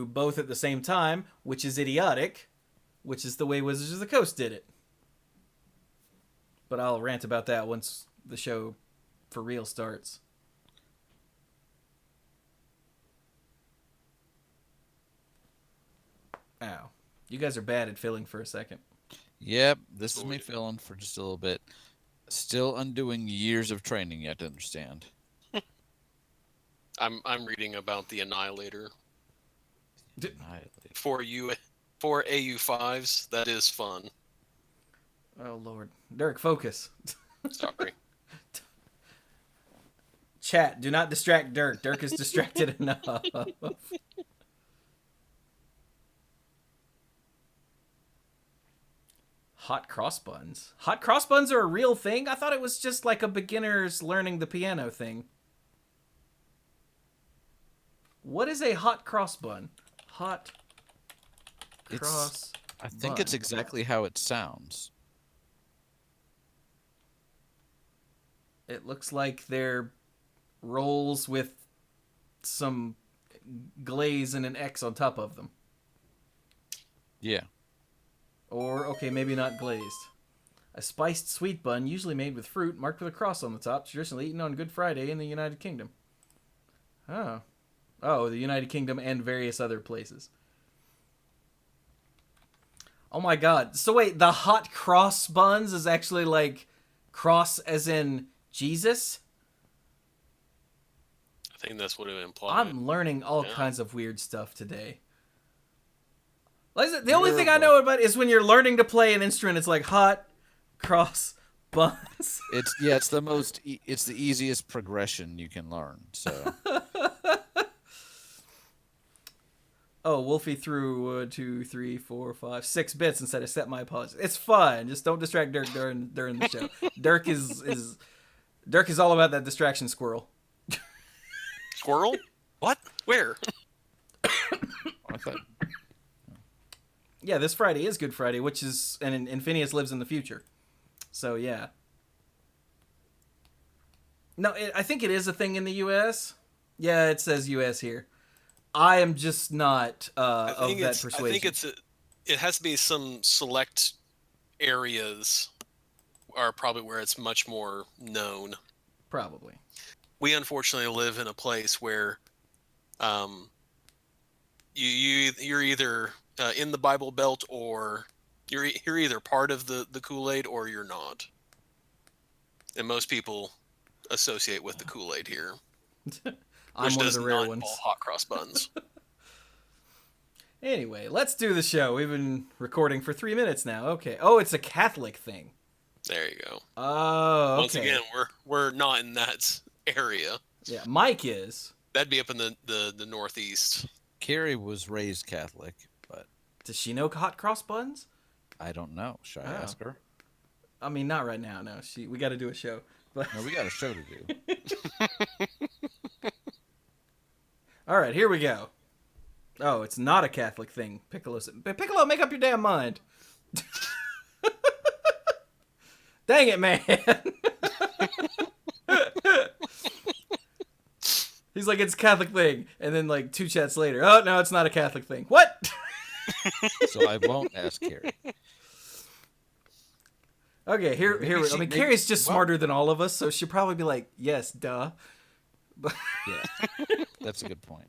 both at the same time, which is idiotic, which is the way Wizards of the Coast did it. But I'll rant about that once the show for real starts. Ow. You guys are bad at filling for a second. Yep, this is me filling for just a little bit. Still undoing years of training yet to understand. I'm reading about the Annihilator. Annihilator. For AU5s, that is fun. Oh, Lord. Dirk, focus. Sorry. Chat, do not distract Dirk. Dirk is distracted enough. Hot cross buns. Hot cross buns are a real thing? I thought it was just like a beginner's learning the piano thing. What is a hot cross bun? Hot cross I think bun. it's exactly how it sounds. It looks like they're rolls with some glaze and an X on top of them. Yeah. Or, okay, maybe not glazed. A spiced sweet bun, usually made with fruit, marked with a cross on the top, traditionally eaten on Good Friday in the United Kingdom. Oh. Oh, the United Kingdom and various other places. Oh my god. So wait, the hot cross buns is actually like cross as in Jesus? I think that's what it implies. I'm learning all kinds of weird stuff today. The only thing I know about it is when you're learning to play an instrument, it's like hot cross buns. It's the easiest progression you can learn. So. Oh, Wolfie threw 1, 2, 3, 4, 5, 6 bits and said, "Accept my apologies." It's fine. Just don't distract Dirk during the show. Dirk is all about that distraction squirrel. Squirrel? What? Where? I thought. Yeah, this Friday is Good Friday, which is and Phineas lives in the future, so yeah. No, I think it is a thing in the U.S. Yeah, it says U.S. here. I am just not of that persuasion. I think it has to be some select areas are probably where it's much more known. Probably. We unfortunately live in a place where you're either in the Bible Belt or you're either part of the Kool-Aid or you're not. And most people associate with the Kool-Aid here. I'm one of the rare ones. Hot cross buns. Anyway, let's do the show. We've been recording for 3 minutes now. Okay. Oh, it's a Catholic thing. There you go. Oh, okay. Once again, we're not in that area. Yeah, Mike is. That'd be up in the Northeast. Carrie was raised Catholic, but does she know hot cross buns? I don't know. Should I ask her? I mean, not right now. No, we got to do a show. But... No, we got a show to do. All right, here we go. Oh, it's not a Catholic thing. Piccolo, make up your damn mind. Dang it, man. He's like, it's a Catholic thing. And then like 2 chats later, oh, no, it's not a Catholic thing. What? So I won't ask Carrie. Okay, here. I mean, Carrie's just smarter than all of us, so she'll probably be like, yes, duh. Yeah, that's a good point.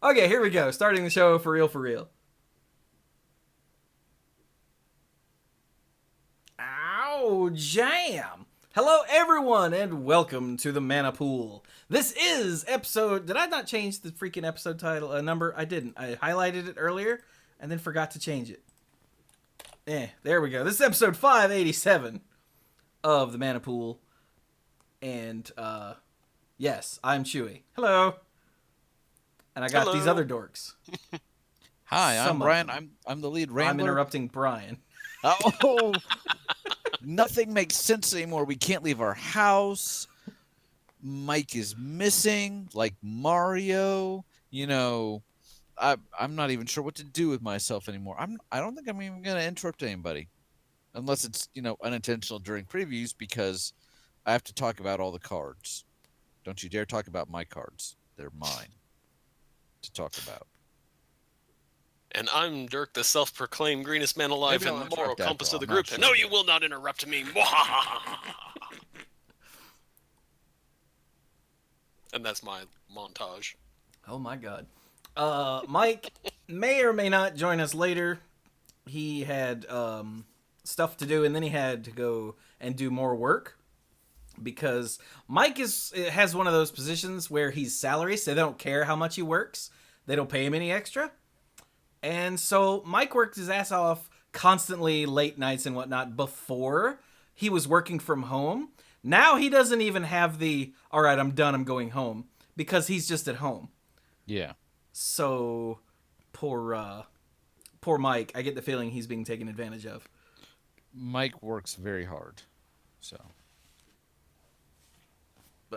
Okay, here we go. Starting the show for real. Ow, jam. Hello, everyone, and welcome to the Mana Pool. This is episode... Did I not change the freaking episode title number? I didn't. I highlighted it earlier and then forgot to change it. There we go. This is episode 587 of the Mana Pool. And, yes, I'm Chewy. Hello. And I got these other dorks. Hi, I'm Brian. I'm the lead rambler. I'm interrupting Brian. Oh, nothing makes sense anymore. We can't leave our house. Mike is missing, like Mario. You know, I'm not even sure what to do with myself anymore. I don't think I'm even going to interrupt anybody, unless it's unintentional during previews, because I have to talk about all the cards. Don't you dare talk about my cards. They're mine to talk about. And I'm Dirk, the self-proclaimed greenest man alive Maybe and I'll the moral interrupt compass after of the all, I'm group. not And no, sure. you will not interrupt me. And that's my montage. Oh my god. Mike may or may not join us later. He had stuff to do, and then he had to go and do more work. Because Mike has one of those positions where he's salary, so they don't care how much he works. They don't pay him any extra. And so Mike worked his ass off constantly late nights and whatnot before he was working from home. Now he doesn't even have the, all right, I'm done, I'm going home, because he's just at home. Yeah. So poor Mike. I get the feeling he's being taken advantage of. Mike works very hard, so.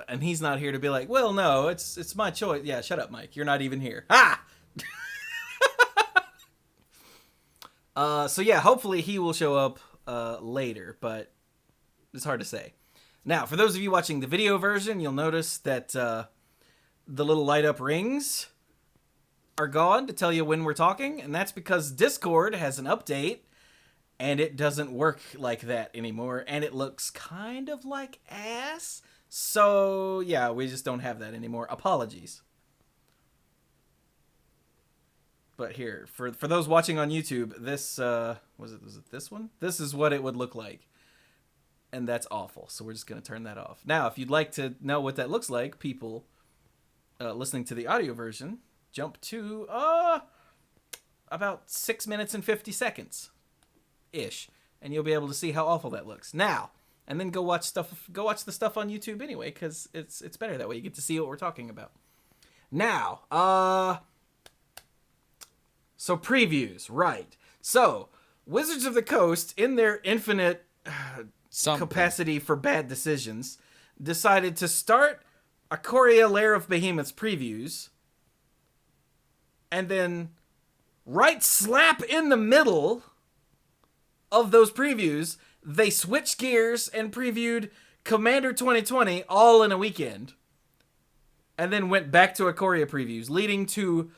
And he's not here to be like, well, no, it's my choice. Yeah, shut up, Mike. You're not even here. Ah! So yeah, hopefully he will show up later, but it's hard to say. Now, for those of you watching the video version, you'll notice that the little light up rings are gone to tell you when we're talking, and that's because Discord has an update, and it doesn't work like that anymore, and it looks kind of like ass. So, yeah, we just don't have that anymore. Apologies. But here, for those watching on YouTube, this, was it this one? This is what it would look like. And that's awful, so we're just going to turn that off. Now, if you'd like to know what that looks like, people listening to the audio version, jump to, about 6 minutes and 50 seconds-ish. And you'll be able to see how awful that looks. Now... And then go watch the stuff on YouTube anyway, because it's better that way. You get to see what we're talking about. Now, so previews, right. So, Wizards of the Coast, in their infinite capacity for bad decisions, decided to start Ikoria Lair of Behemoths previews, and then right slap in the middle of those previews, they switched gears and previewed Commander 2020 all in a weekend. And then went back to Ikoria previews, leading to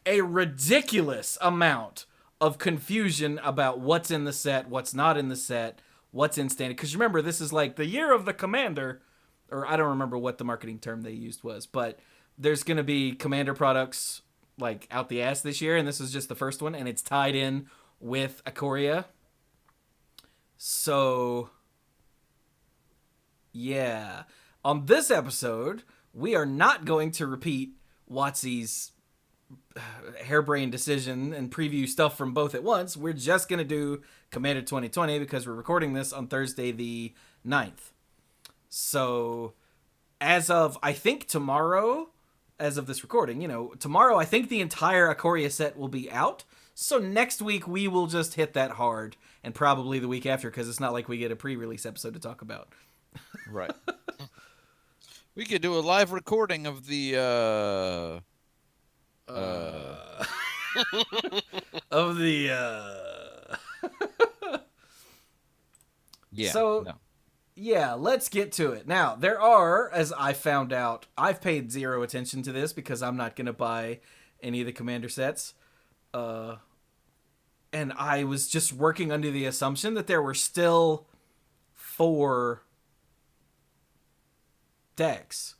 a ridiculous amount of confusion about what's in the set, what's not in the set, what's in standard. Because remember, this is like the year of the Commander, or I don't remember what the marketing term they used was, but there's going to be Commander products like out the ass this year, and this is just the first one, and it's tied in with Ikoria. So, yeah. On this episode, we are not going to repeat WotC's harebrained decision and preview stuff from both at once. We're just going to do Commander 2020 because we're recording this on Thursday the 9th. So, as of, I think tomorrow, as of this recording, tomorrow I think the entire Ikoria set will be out. So next week we will just hit that hard, and probably the week after, because it's not like we get a pre-release episode to talk about. Right. We could do a live recording of the of the yeah. So no. yeah, let's get to it. Now, there are, as I found out, I've paid zero attention to this because I'm not going to buy any of the Commander sets. And I was just working under the assumption that there were still 4 decks,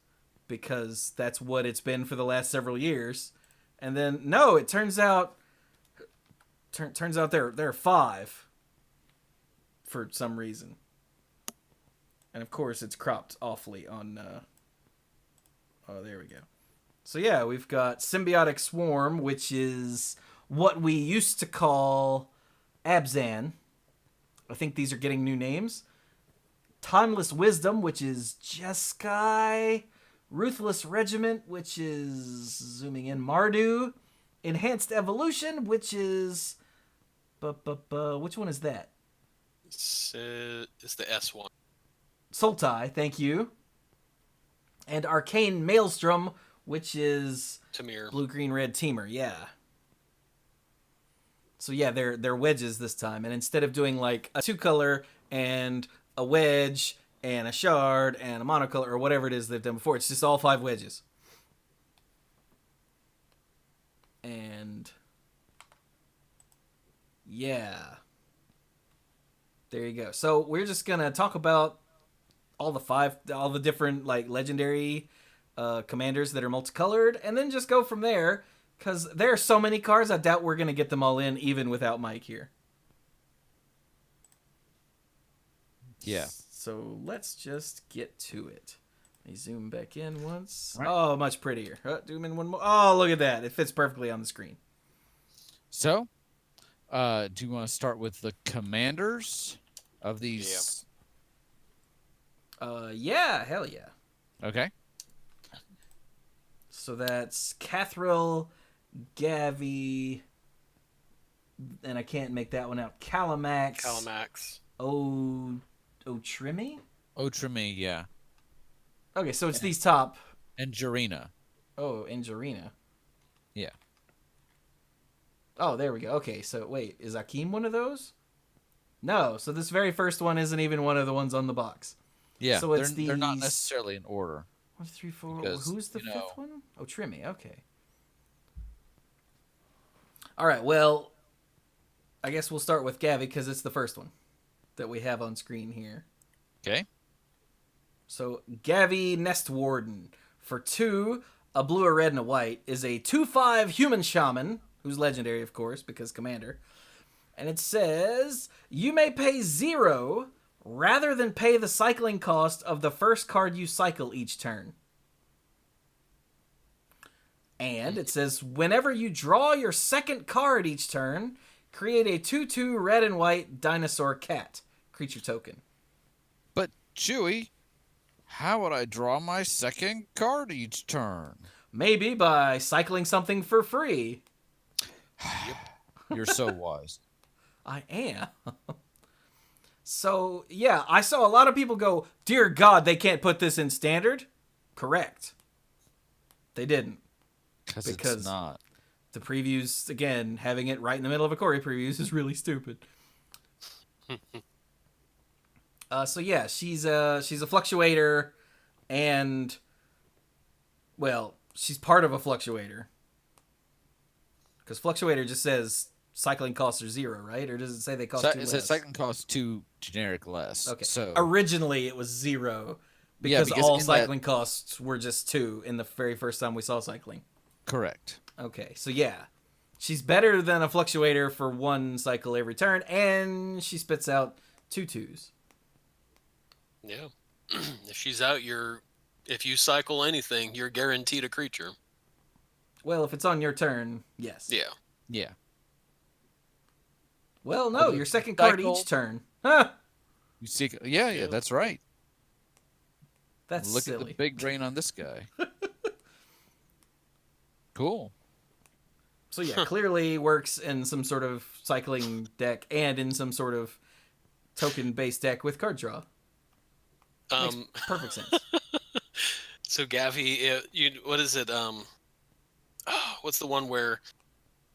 because that's what it's been for the last several years. And then, no, it turns out there are 5 for some reason. And of course, it's cropped awfully on, oh, there we go. So yeah, we've got Symbiotic Swarm, which is what we used to call Abzan. I think these are getting new names. Timeless Wisdom, which is Jeskai. Ruthless Regiment, which is, zooming in, Mardu. Enhanced Evolution, which is... which one is that? It's the S1. Sultai, thank you. And Arcane Maelstrom, which is... Tamir. Blue, green, red Teamer, yeah. So yeah, they're wedges this time, and instead of doing like a 2-color and a wedge and a shard and a monocolor or whatever it is they've done before, it's just all 5 wedges. And Yeah. There you go. So we're just gonna talk about all the different like legendary commanders that are multicolored, and then just go from there. Because there are so many cards, I doubt we're gonna get them all in, even without Mike here. Yeah. So let's just get to it. Let me zoom back in once. Right. Oh, much prettier. Zoom in one more. Oh, look at that. It fits perfectly on the screen. So, do you want to start with the commanders of these? Yeah, hell yeah. Okay. So that's Cathril, Gavi, and I can't make that one out. Calamax. Otrimi? Otrimi, yeah. Okay, so it's these top. And Jarina. Oh, and Jarina. Yeah. Oh, there we go. Okay, so wait, is Akeem one of those? No, so this very first one isn't even one of the ones on the box. Yeah, So it's they're not these- necessarily in order. 1, 2, 3, 4. Because, Who's the you know- fifth one? Oh, Trimmy. Okay. All right. Well, I guess we'll start with Gavi because it's the first one that we have on screen here. Okay. So Gavi Nest Warden for 2, a blue, a red, and a white is a 2/5 human shaman who's legendary, of course, because commander. And it says you may pay 0 rather than pay the cycling cost of the first card you cycle each turn. And it says whenever you draw your second card each turn, create a 2/2 red and white dinosaur cat creature token. But, Chewy, how would I draw my second card each turn? Maybe by cycling something for free. You're so wise. I am. So, yeah, I saw a lot of people go, dear God, they can't put this in standard. Correct. They didn't. Because Because- it's not. The previews, again, having it right in the middle of Ikoria previews is really stupid. So yeah, she's a fluctuator, and well, she's part of a fluctuator. Because fluctuator just says cycling costs are 0, right? Or does it say they cost 2 It less? says cycling costs 2 generic less. Okay. So Originally, it was 0 Yeah, because because all in that- cycling costs were just 2 in the very first time we saw cycling. correct. Okay, so yeah, she's better than a fluctuator for 1 cycle every turn, and she spits out 2 2s. Yeah. If she's out, if you cycle anything, you're guaranteed a creature. Well, if it's on your turn, yes. Yeah. Yeah. Well, no, Although your second card cycle- each turn. Huh? You see, yeah, that's right. That's Look silly. at the big brain on this guy. Cool. So yeah, clearly works in some sort of cycling deck and in some sort of token-based deck with card draw. Makes perfect sense. So Gavi, what is it? What's the one where,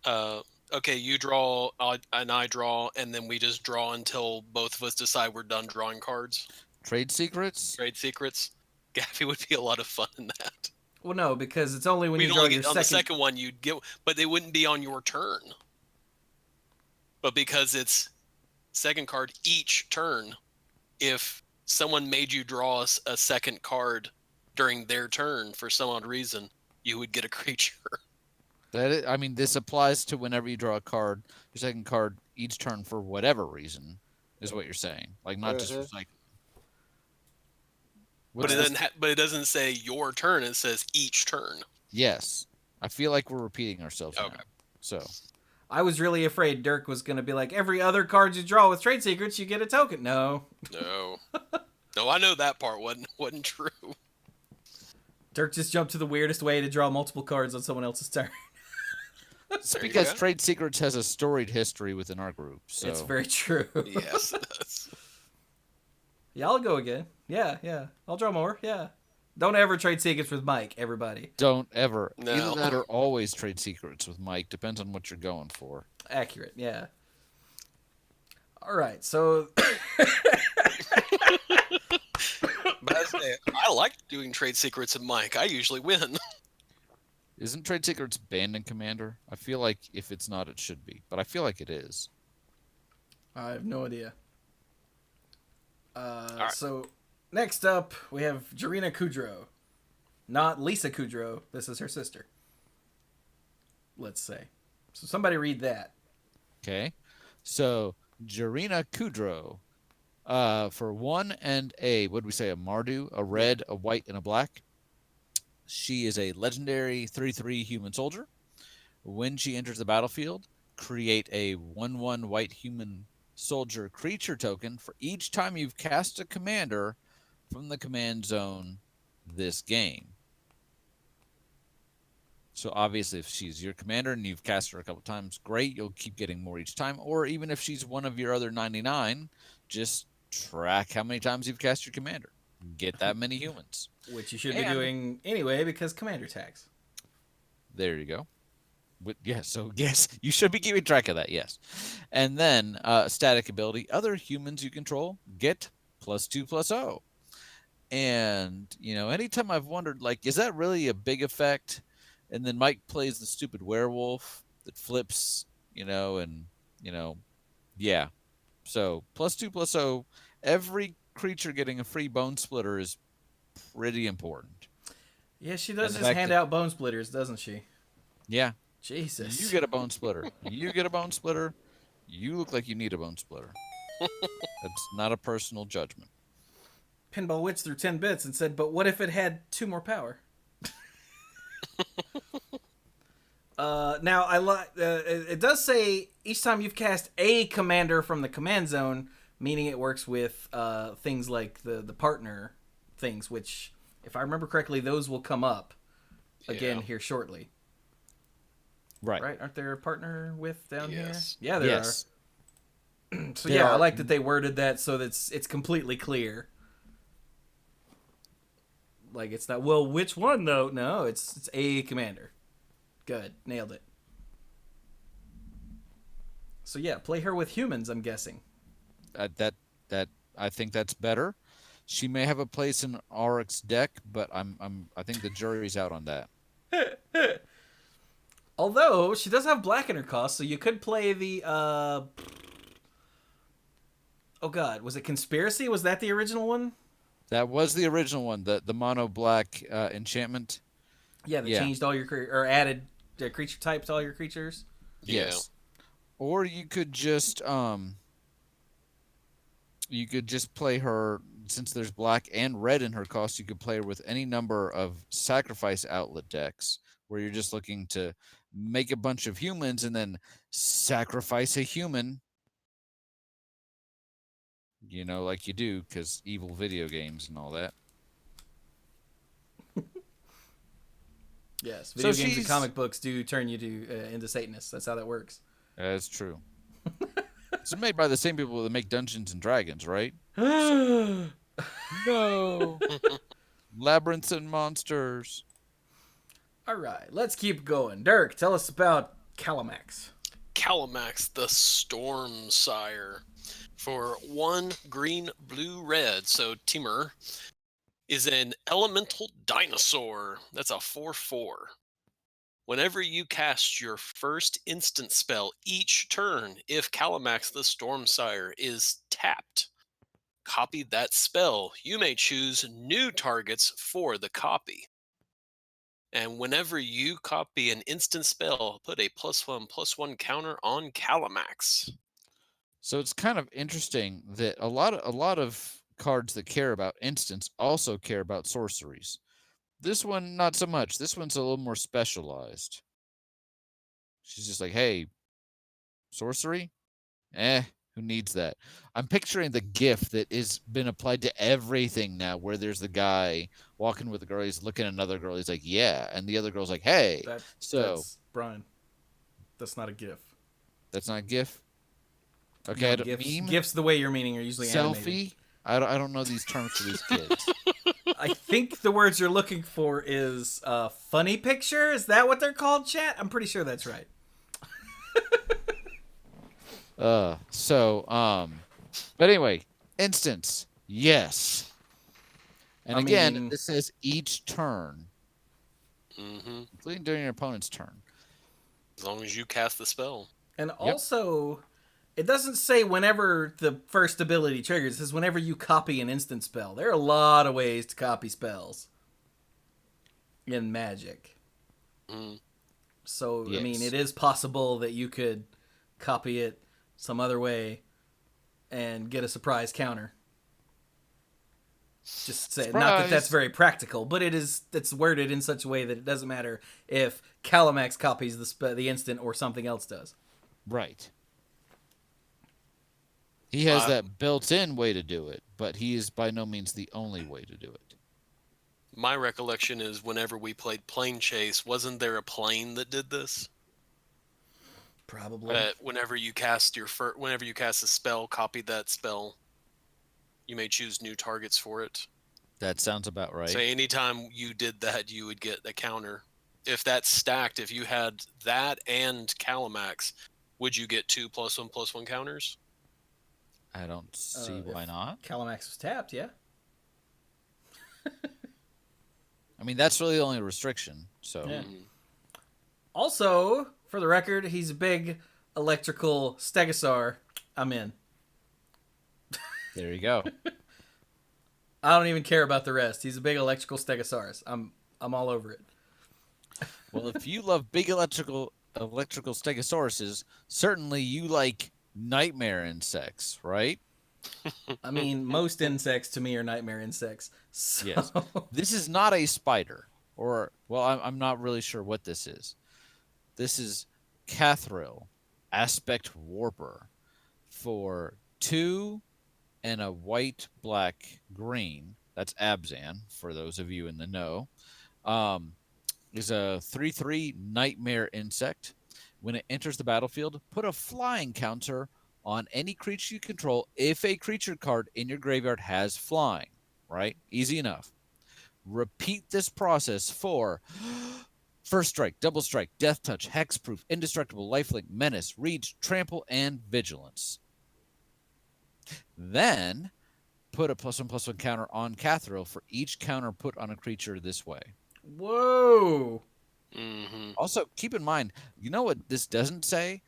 okay, you draw and I draw, and then we just draw until both of us decide we're done drawing cards. Trade secrets? Trade secrets. Gavi would be a lot of fun in that. Well, no, because it's only when We'd you draw only your get, on the second. second one you'd get, but they wouldn't be on your turn. But because it's second card each turn, if someone made you draw a second card during their turn for some odd reason, you would get a creature. I mean, this applies to whenever you draw a card, your second card each turn for whatever reason, is what you're saying. Like, not just for like. But it doesn't say your turn. It says each turn. Yes. I feel like we're repeating ourselves Okay. now. So, I was really afraid Dirk was going to be like, every other card you draw with trade secrets, you get a token. No. No. No, I know that part wasn't true. Dirk just jumped to the weirdest way to draw multiple cards on someone else's turn. it's There you because go. Trade Secrets has a storied history within our group. So, It's very true. Yes, it does. Yeah, I'll go again. Yeah. I'll draw more. Yeah. Don't ever trade secrets with Mike, everybody. don't ever. No. Either that or always Trade Secrets with Mike. Depends on what you're going for. Accurate, yeah. All right, so But I like doing trade secrets with Mike. I usually win. Isn't Trade Secrets banned in Commander? I feel like if it's not, it should be. But I feel like it is. I have no idea. right. So, next up, we have Jarina Kudrow. Not Lisa Kudrow. This is her sister. Let's say. So, somebody read that. Okay. So, Jarina Kudrow. For 1 and a, what did we say, a Mardu, a red, a white, and a black. She is a legendary 3/3 human soldier. When she enters the battlefield, create a 1/1 white human soldier creature token for each time you've cast a commander from the command zone this game. So obviously, if she's your commander and you've cast her a couple times, great. You'll keep getting more each time. Or even if she's one of your other 99, just track how many times you've cast your commander. Get that many humans. Which you should be doing anyway because commander tags. There you go. Yes, you should be keeping track of that, yes. And then static ability, other humans you control get +2/+0. And, anytime I've wondered, like, is that really a big effect? And then Mike plays the stupid werewolf that flips, yeah. So +2/+0, every creature getting a free bone splitter is pretty important. Yeah, she does just hand out bone splitters, doesn't she? Yeah. Jesus. You get a bone splitter. You get a bone splitter. You look like you need a bone splitter. That's not a personal judgment. Pinball Witch threw 10 bits and said, but what if it had 2 more power? Now, it does say each time you've cast a commander from the command zone, meaning it works with things like the partner things, which, if I remember correctly, those will come up again here shortly. Right? Aren't there a partner with down here? Yeah, there are. So there I like that they worded that so that it's completely clear. Like, it's not, well, which one, though? No, it's a commander. Good. Nailed it. So, yeah, play her with humans, I'm guessing. That I think that's better. She may have a place in Auric's deck, but I think the jury's out on that. Although, she does have black in her cost, so you could play the, oh god, was it Conspiracy? Was that the original one? That was the original one, the mono black enchantment. Yeah, they changed all your or added creature types to all your creatures. Yes. Or you could just play her, since there's black and red in her cost, you could play her with any number of sacrifice outlet decks where you're just looking to make a bunch of humans and then sacrifice a human. Like you do, because evil video games and all that. Yes, video games and comic books do turn you into Satanists. That's how that works. That's true. It's made by the same people that make Dungeons and Dragons, right? No. Labyrinths and monsters. All right, let's keep going. Dirk, tell us about Calamax. Calamax, the Storm Sire. For 1 green, blue, red, so Timur is an elemental dinosaur. That's a 4/4. Whenever you cast your first instant spell each turn, if Calamax the Storm Sire is tapped, copy that spell. You may choose new targets for the copy. And whenever you copy an instant spell, put a +1/+1 counter on Calamax. So it's kind of interesting that a lot of cards that care about instants also care about sorceries. This one, not so much. This one's a little more specialized. She's just like, hey, sorcery? Who needs that? I'm picturing the GIF that has been applied to everything now, where there's the guy walking with the girl, he's looking at another girl, he's like, yeah, and the other girl's like, hey. That's Brian. That's not a GIF. That's not a GIF? Okay, no, meme? GIFs the way you're meaning are usually selfie? Animated. I don't know these terms for these kids. I think the words you're looking for is funny picture. Is that what they're called, chat? I'm pretty sure that's right. But anyway, instance, yes. And again, this says each turn, including during your opponent's turn. As long as you cast the spell. And also, It doesn't say whenever the first ability triggers. It says whenever you copy an instant spell. There are a lot of ways to copy spells in Magic. Mm. So, Yes. I mean, it is possible that you could copy it some other way and get a surprise counter. Just say, not that that's very practical, but it's worded in such a way that it doesn't matter if Calamax copies the instant or something else does. Right. He has that built-in way to do it, but he is by no means the only way to do it. My recollection is whenever we played Plane Chase, wasn't there a plane that did this? Probably. Whenever you cast a spell, copied that spell, you may choose new targets for it. That sounds about right. So anytime you did that, you would get a counter. If that's stacked, if you had that and Calamax, would you get 2 +1/+1 counters? I don't see why not. Calamax was tapped, yeah. I mean, that's really the only restriction. So Yeah. Also, for the record, he's a big electrical stegosaur. I'm in. there you go. I don't even care about the rest. He's a big electrical stegosaurus. I'm all over it. Well, if you love big electrical stegosauruses, certainly you like nightmare insects, right? I mean, most insects to me are nightmare insects. So... Yes. This is not a spider, or well, I'm not really sure what this is. This is Cathril, Aspect Warper, for 2 and a white, black, green. That's Abzan, for those of you in the know. Is a 3/3 nightmare insect. When it enters the battlefield, put a flying counter on any creature you control if a creature card in your graveyard has flying. Right? Easy enough. Repeat this process for First Strike, Double Strike, Death Touch, Hexproof, Indestructible, Lifelink, Menace, Reach, Trample, and Vigilance. Then put a +1/+1 counter on Cathril for each counter put on a creature this way. Whoa. Mm-hmm. Also, keep in mind, you know what this doesn't say?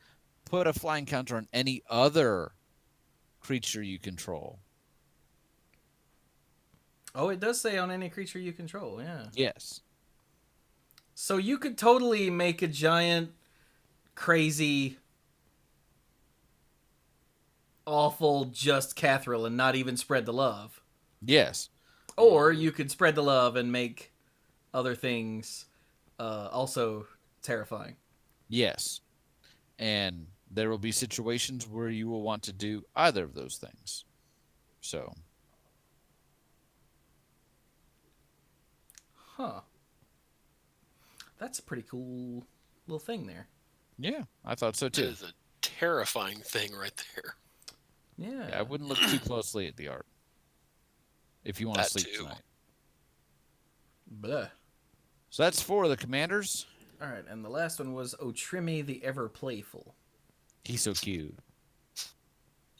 Put a flying counter on any other creature you control. Oh, it does say on any creature you control, yeah. Yes. So you could totally make a giant, crazy, awful just Cathril and not even spread the love. Yes. Or you could spread the love and make other things also terrifying. Yes. And there will be situations where you will want to do either of those things. So. Huh. That's a pretty cool little thing there. Yeah, I thought so It too. is a terrifying thing right there. Yeah. I wouldn't look too closely at the art. If you want to That sleep too. tonight. Blah. So that's 4 of the commanders. All right, and the last one was Otrimi the Ever Playful. He's so cute.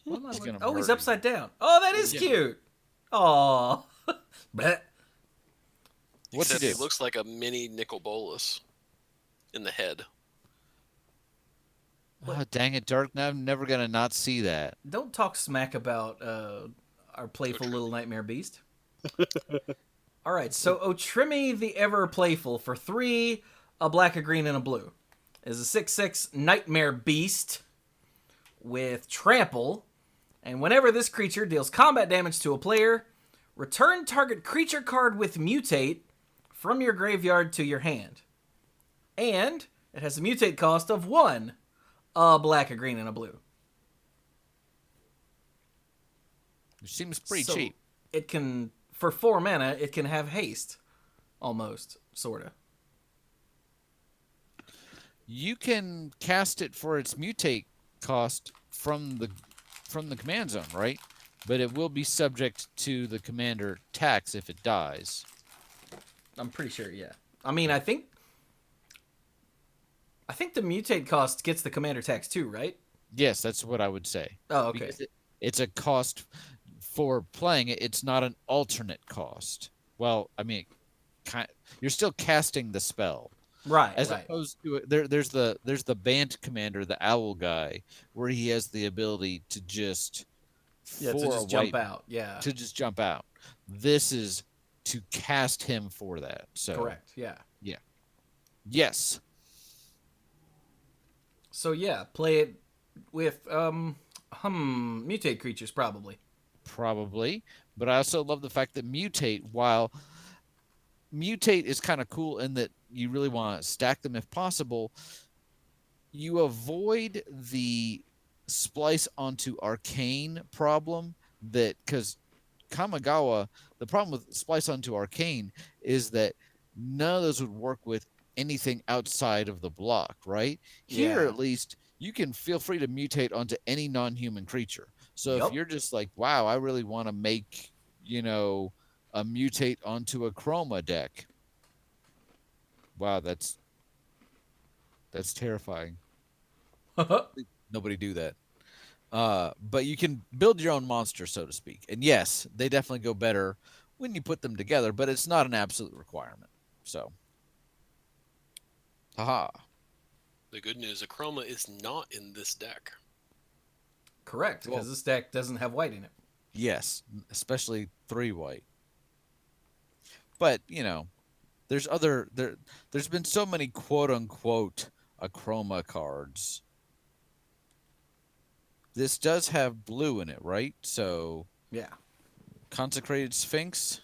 What am I He's looking- gonna Oh, he's murder upside down. Oh, that is Yeah. cute. Aw. Bleh. What's he Except do? he looks like a mini Nicol Bolas in the head. Oh, dang it, Dark. Now I'm never going to not see that. Don't talk smack about our playful little nightmare beast. All right, so Otrimi the Ever Playful for 3, a black, a green, and a blue is a 6/6 nightmare beast with trample, and whenever this creature deals combat damage to a player, return target creature card with mutate from your graveyard to your hand. And it has a mutate cost of 1, a black, a green, and a blue. Which seems pretty So cheap. It can, for 4 mana, it can have haste, almost, sorta. You can cast it for its mutate cost from the command zone, right? But it will be subject to the commander tax if it dies. I'm pretty sure, yeah. I mean, I think the mutate cost gets the commander tax too, right? Yes, that's what I would say. Oh, okay. Because it's a cost for playing it. It's not an alternate cost. Well, I mean, you're still casting the spell. Right, As right. opposed to there's the band commander, the owl guy, where he has the ability to just Yeah, to for a just jump white out. Yeah, to just jump out. This is to cast him for that. So correct. Yeah. yeah. Yes. So yeah, play it with mutate creatures probably. Probably. But I also love the fact that while mutate is kind of cool in that you really want to stack them if possible, you avoid the splice onto arcane problem that because Kamigawa, the problem with splice onto arcane is that none of those would work with anything outside of the block, right? Here, Yeah. at least, you can feel free to mutate onto any non-human creature. So if Yup. you're just like, wow, I really want to make, a mutate onto a chroma deck. Wow, that's terrifying. Nobody do that. But you can build your own monster, so to speak. And yes, they definitely go better when you put them together, but it's not an absolute requirement. So, haha. The good news, Akroma is not in this deck. Correct, because Well- this deck doesn't have white in it. Yes, especially 3 white. But, there's there's been so many quote unquote Acroma cards. This does have blue in it, right? So, Yeah. Consecrated Sphinx.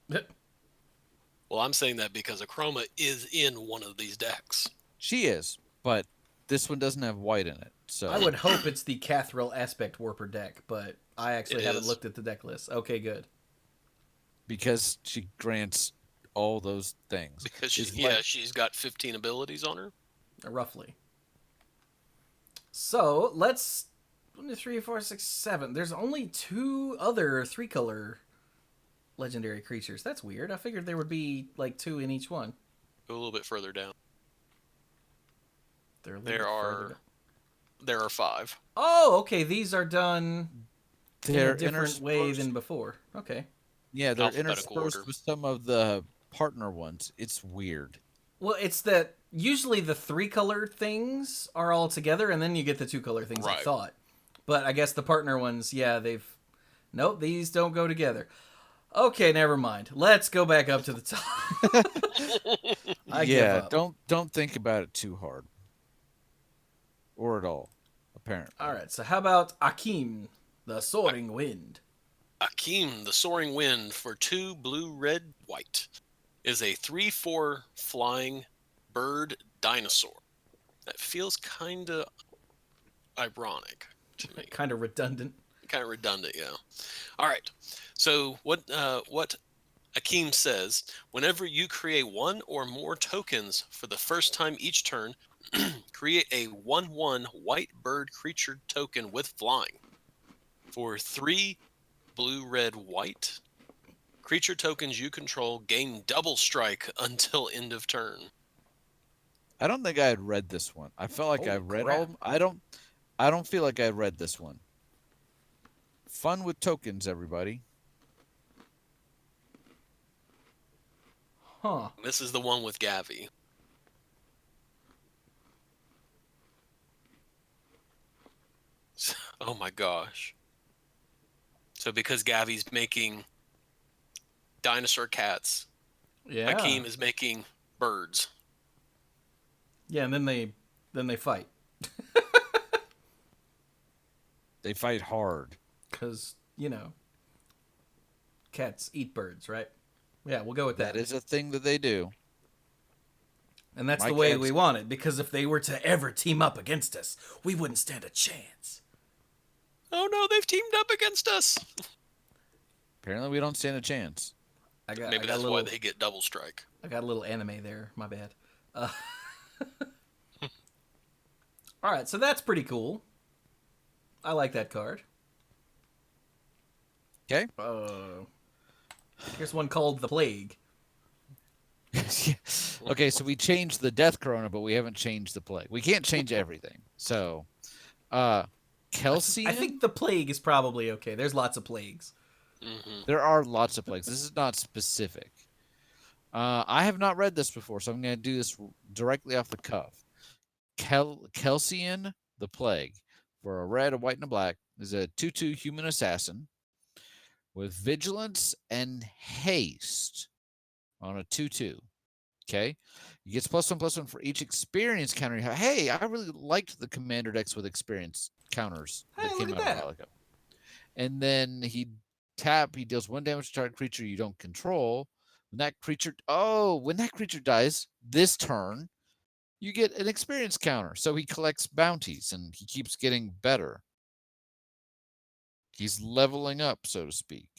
Well, I'm saying that because Akroma is in one of these decks. She is, but this one doesn't have white in it. So I would hope it's the Cathril Aspect Warper deck, but I actually It haven't is. looked at the deck list. Okay, good. because she grants all those things. Because It's she's got 15 abilities on her. Roughly. So let's 1, 2, 3, 4, 6, 7. There's only 2 other 3-color legendary creatures. That's weird. I figured there would be like 2 in each one. Go a little bit further down. They're a little bit further down. There are 5. Oh, okay. These are done in they're a different way interspersed- than before. Okay. Yeah, they're Alphabetical interspersed order. with some of the partner ones. It's weird. Well, it's that usually the 3-color things are all together, and then you get the 2-color things. I Right. thought, but I guess the partner ones, yeah, nope, these don't go together. Okay, never mind. Let's go back up to the top. I give Yeah, up. don't think about it too hard. Or at all, apparently. All right, so how about Akim, the Soaring Wind? Akim, the Soaring Wind, for 2 blue, red, white, is a 3/4 flying bird dinosaur. That feels kind of ironic to me. Kind of redundant. Kind of redundant, yeah. All right. So what Akim says: whenever you create 1 or more tokens for the first time each turn, create a 1/1 white bird creature token with flying. For 3 blue, red, white creature tokens you control gain double strike until end of turn. I don't think I had read this one. I felt like I Holy read crap. all of them. I don't feel like I read this one. Fun with tokens, everybody. Huh. This is the one with Gavi. Oh my gosh. So because Gavi's making dinosaur cats, Yeah. Akim is making birds. Yeah, and then they fight They fight hard. because cats eat birds, right? Yeah, we'll go with that. That is a thing that they do. And that's My the way cats- we want it, because if they were to ever team up against us, we wouldn't stand a chance. Oh no, they've teamed up against us. Apparently, we don't stand a chance. I got, Maybe I got that's a little, why they get double strike. I got a little anime there. My bad. All right, so that's pretty cool. I like that card. Okay. Here's one called the Plague. Okay, so we changed the death corona, but we haven't changed the plague. We can't change everything. So, Kelsey, I think the Plague is probably okay. There's lots of plagues. Hmm. there are lots of plagues. This is not specific. I have not read this before, so I'm going to do this directly off the cuff. Kelsian the Plague, for a red, a white, and a black, is a 2/2 human assassin with vigilance and haste on a 2/2. Okay, he gets +1/+1 for each experience counter you have. Hey, I really liked the commander decks with experience counters Hey, that look came at out a while ago. And then he deals 1 damage to target creature you don't control. When that creature dies this turn, you get an experience counter. So he collects bounties and he keeps getting better. He's leveling up, so to speak.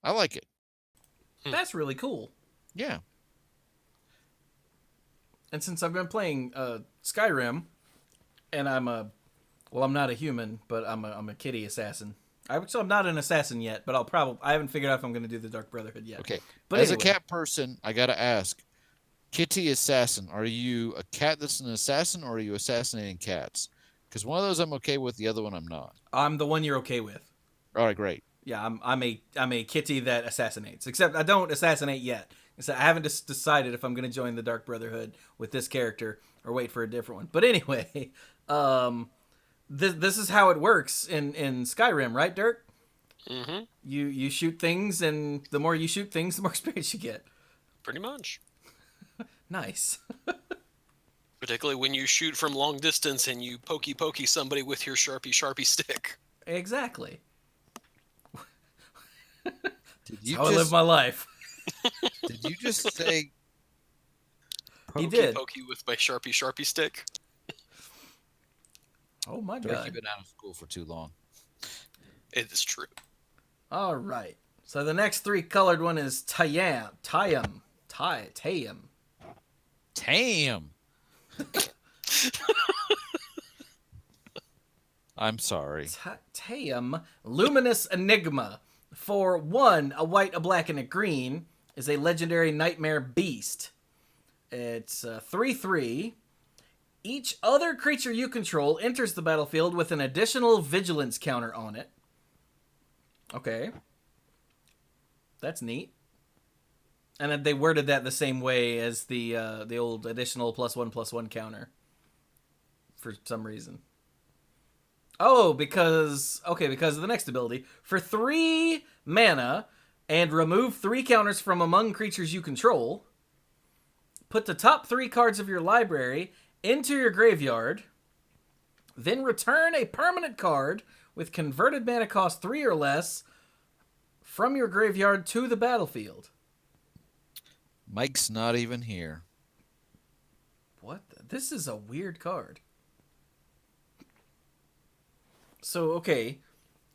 I like it. That's really cool. Yeah. And since I've been playing Skyrim, and I'm not a human, but I'm a kitty assassin. So I'm not an assassin yet, but I haven't figured out if I'm going to do the Dark Brotherhood yet. Okay. But As anyway. a cat person, I gotta ask, kitty assassin, are you a cat that's an assassin, or are you assassinating cats? Because one of those I'm okay with, the other one I'm not. I'm the one you're okay with. All right, great. Yeah, I'm a kitty that assassinates. Except I don't assassinate yet. So I haven't decided if I'm going to join the Dark Brotherhood with this character or wait for a different one. But anyway, this is how it works in Skyrim, right, Dirk? Mm-hmm. You shoot things, and the more you shoot things, the more experience you get. Pretty much. Nice. Particularly when you shoot from long distance and you pokey somebody with your sharpie stick. Exactly. Did you How I live my life. Did you just say? He did. Pokey with my sharpie stick. Oh my Dirk, god. you've been out of school for too long. It is true. All right. So the next 3 colored one is Tayam. Tam. I'm sorry. Tayam Luminous Enigma. For 1, a white, a black, and a green, is a legendary nightmare beast. It's 3/3. Each other creature you control enters the battlefield with an additional vigilance counter on it. Okay. That's neat. And then they worded that the same way as the old additional +1/+1 counter. For some reason. Oh, because of the next ability. For 3 mana, and remove 3 counters from among creatures you control, put the top 3 cards of your library into your graveyard, then return a permanent card with converted mana cost 3 or less from your graveyard to the battlefield. Mike's not even here. What? This is a weird card. So, okay,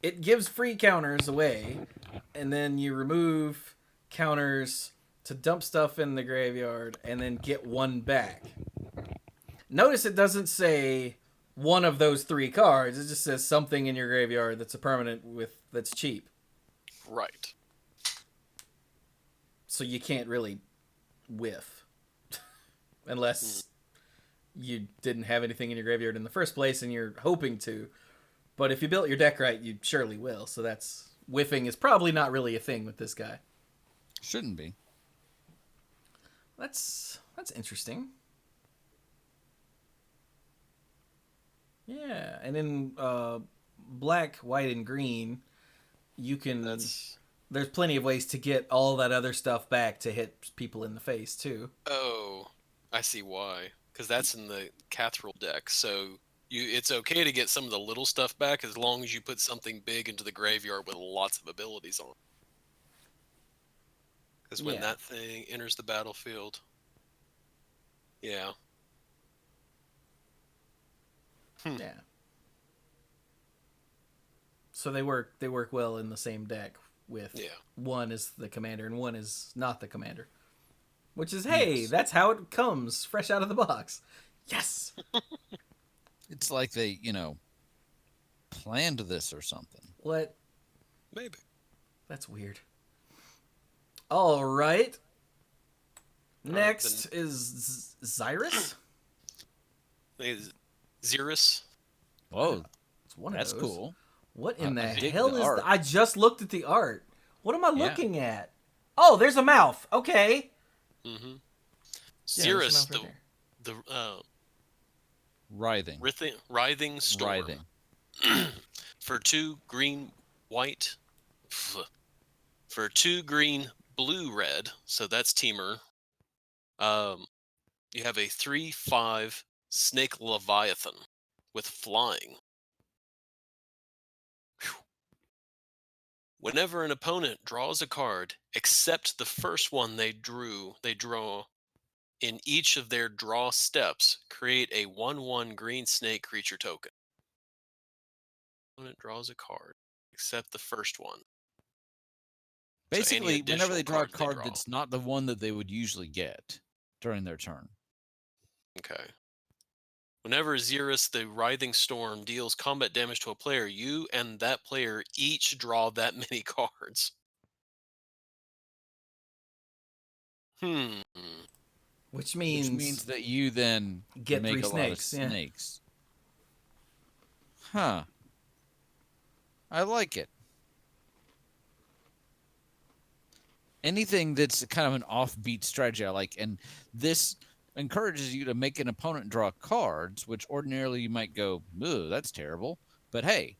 it gives free counters away, and then you remove counters to dump stuff in the graveyard, and then get 1 back. Notice it doesn't say one of those 3 cards. It just says something in your graveyard that's a permanent that's cheap. Right. So you can't really whiff. Unless you didn't have anything in your graveyard in the first place and you're hoping to. But if you built your deck right, you surely will. So whiffing is probably not really a thing with this guy. Shouldn't be. That's interesting. Yeah, and in black, white, and green, you can. There's plenty of ways to get all that other stuff back to hit people in the face too. Oh, I see why. Because that's in the Cathril deck. So it's okay to get some of the little stuff back as long as you put something big into the graveyard with lots of abilities on. Because when that thing enters the battlefield, yeah. Yeah. So they work well in the same deck with one is the commander and one is not the commander. Which is, hey, that's how it comes fresh out of the box. Yes. It's like they, planned this or something. What? Maybe. That's weird. All right. Next is Xyrus. Xyrus. Whoa, It's one that's of those. cool. What in the dig hell the is art. I just looked at the art. What am I looking at? Oh, there's a mouth. Okay. Mm-hmm. Yeah, there's a Cirrus, mouth right there. the Writhing. writhing storm. Writhing. For 2 green, white. For 2 green, blue, red. So that's Teamer. You have a 3/5 snake leviathan with flying. Whew. Whenever an opponent draws a card, except the first one they draw in each of their draw steps, create a 1/1 green snake creature token. Opponent draws a card, except the first one. So any Basically, whenever additional they draw a cards they card draw. that's not the one that they would usually get during their turn. Okay. Whenever Xerus, the Writhing Storm, deals combat damage to a player, you and that player each draw that many cards. Which Which means means that you then get make 3 a snakes. lot Yeah. of snakes. Huh. I like it. Anything that's kind of an offbeat strategy I like, and this encourages you to make an opponent draw cards, which ordinarily you might go, "Ooh, that's terrible," but hey.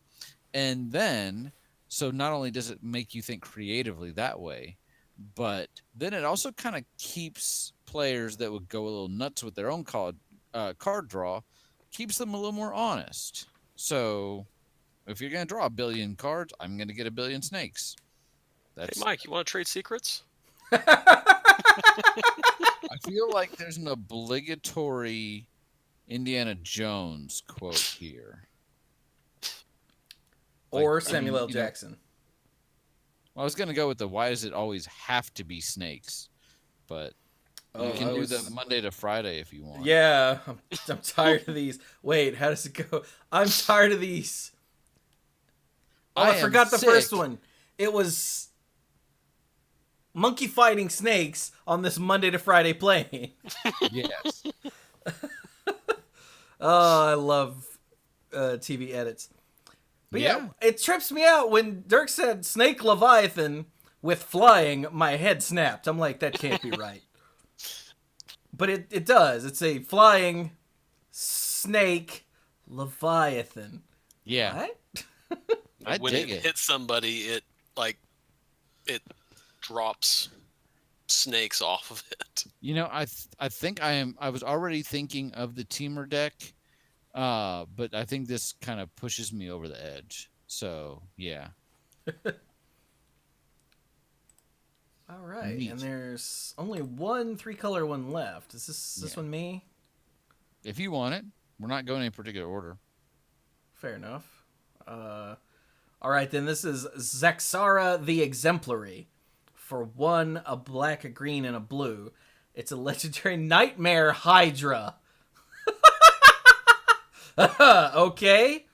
And then, so not only does it make you think creatively that way, but then it also kind of keeps players that would go a little nuts with their own card draw, keeps them a little more honest. So if you're going to draw 1 billion cards, I'm going to get 1 billion snakes. That's, Hey, Mike, you want to trade secrets? I feel like there's an obligatory Indiana Jones quote here. Or Like, Samuel L. you know, Jackson. I was going to go with the why does it always have to be snakes? But you can do the Monday to Friday if you want. Yeah, I'm tired of these. Wait, how does it go? I'm tired of these. Oh, I forgot the first one. It was monkey fighting snakes on this Monday to Friday plane. Yes. Oh, I love TV edits. But yeah, it trips me out when Dirk said Snake Leviathan with flying, my head snapped. I'm like, that can't be right. But it does. It's a flying snake Leviathan. Yeah. What? When it hits somebody, it drops snakes off of it. You know, I think I was already thinking of the Teamer deck, but I think this kind of pushes me over the edge. So yeah. All right, Neat. and there's only one 3-color one left. Is this one me? If you want it, we're not going in any particular order. Fair enough. All right, then this is Zaxara the Exemplary. For 1, a black, a green, and a blue. It's a legendary Nightmare Hydra. Okay.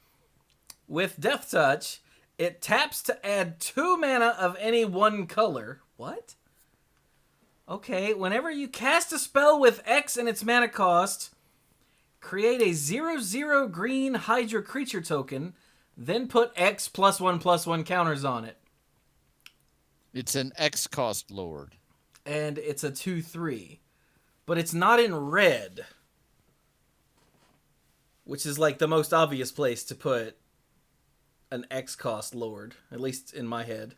With Death Touch, it taps to add 2 mana of any one color. What? Okay, whenever you cast a spell with X in its mana cost, create a 0/0 green Hydra creature token, then put X +1/+1 counters on it. It's an X cost lord. And it's a 2/3. But it's not in red. Which is like the most obvious place to put an X cost lord. At least in my head.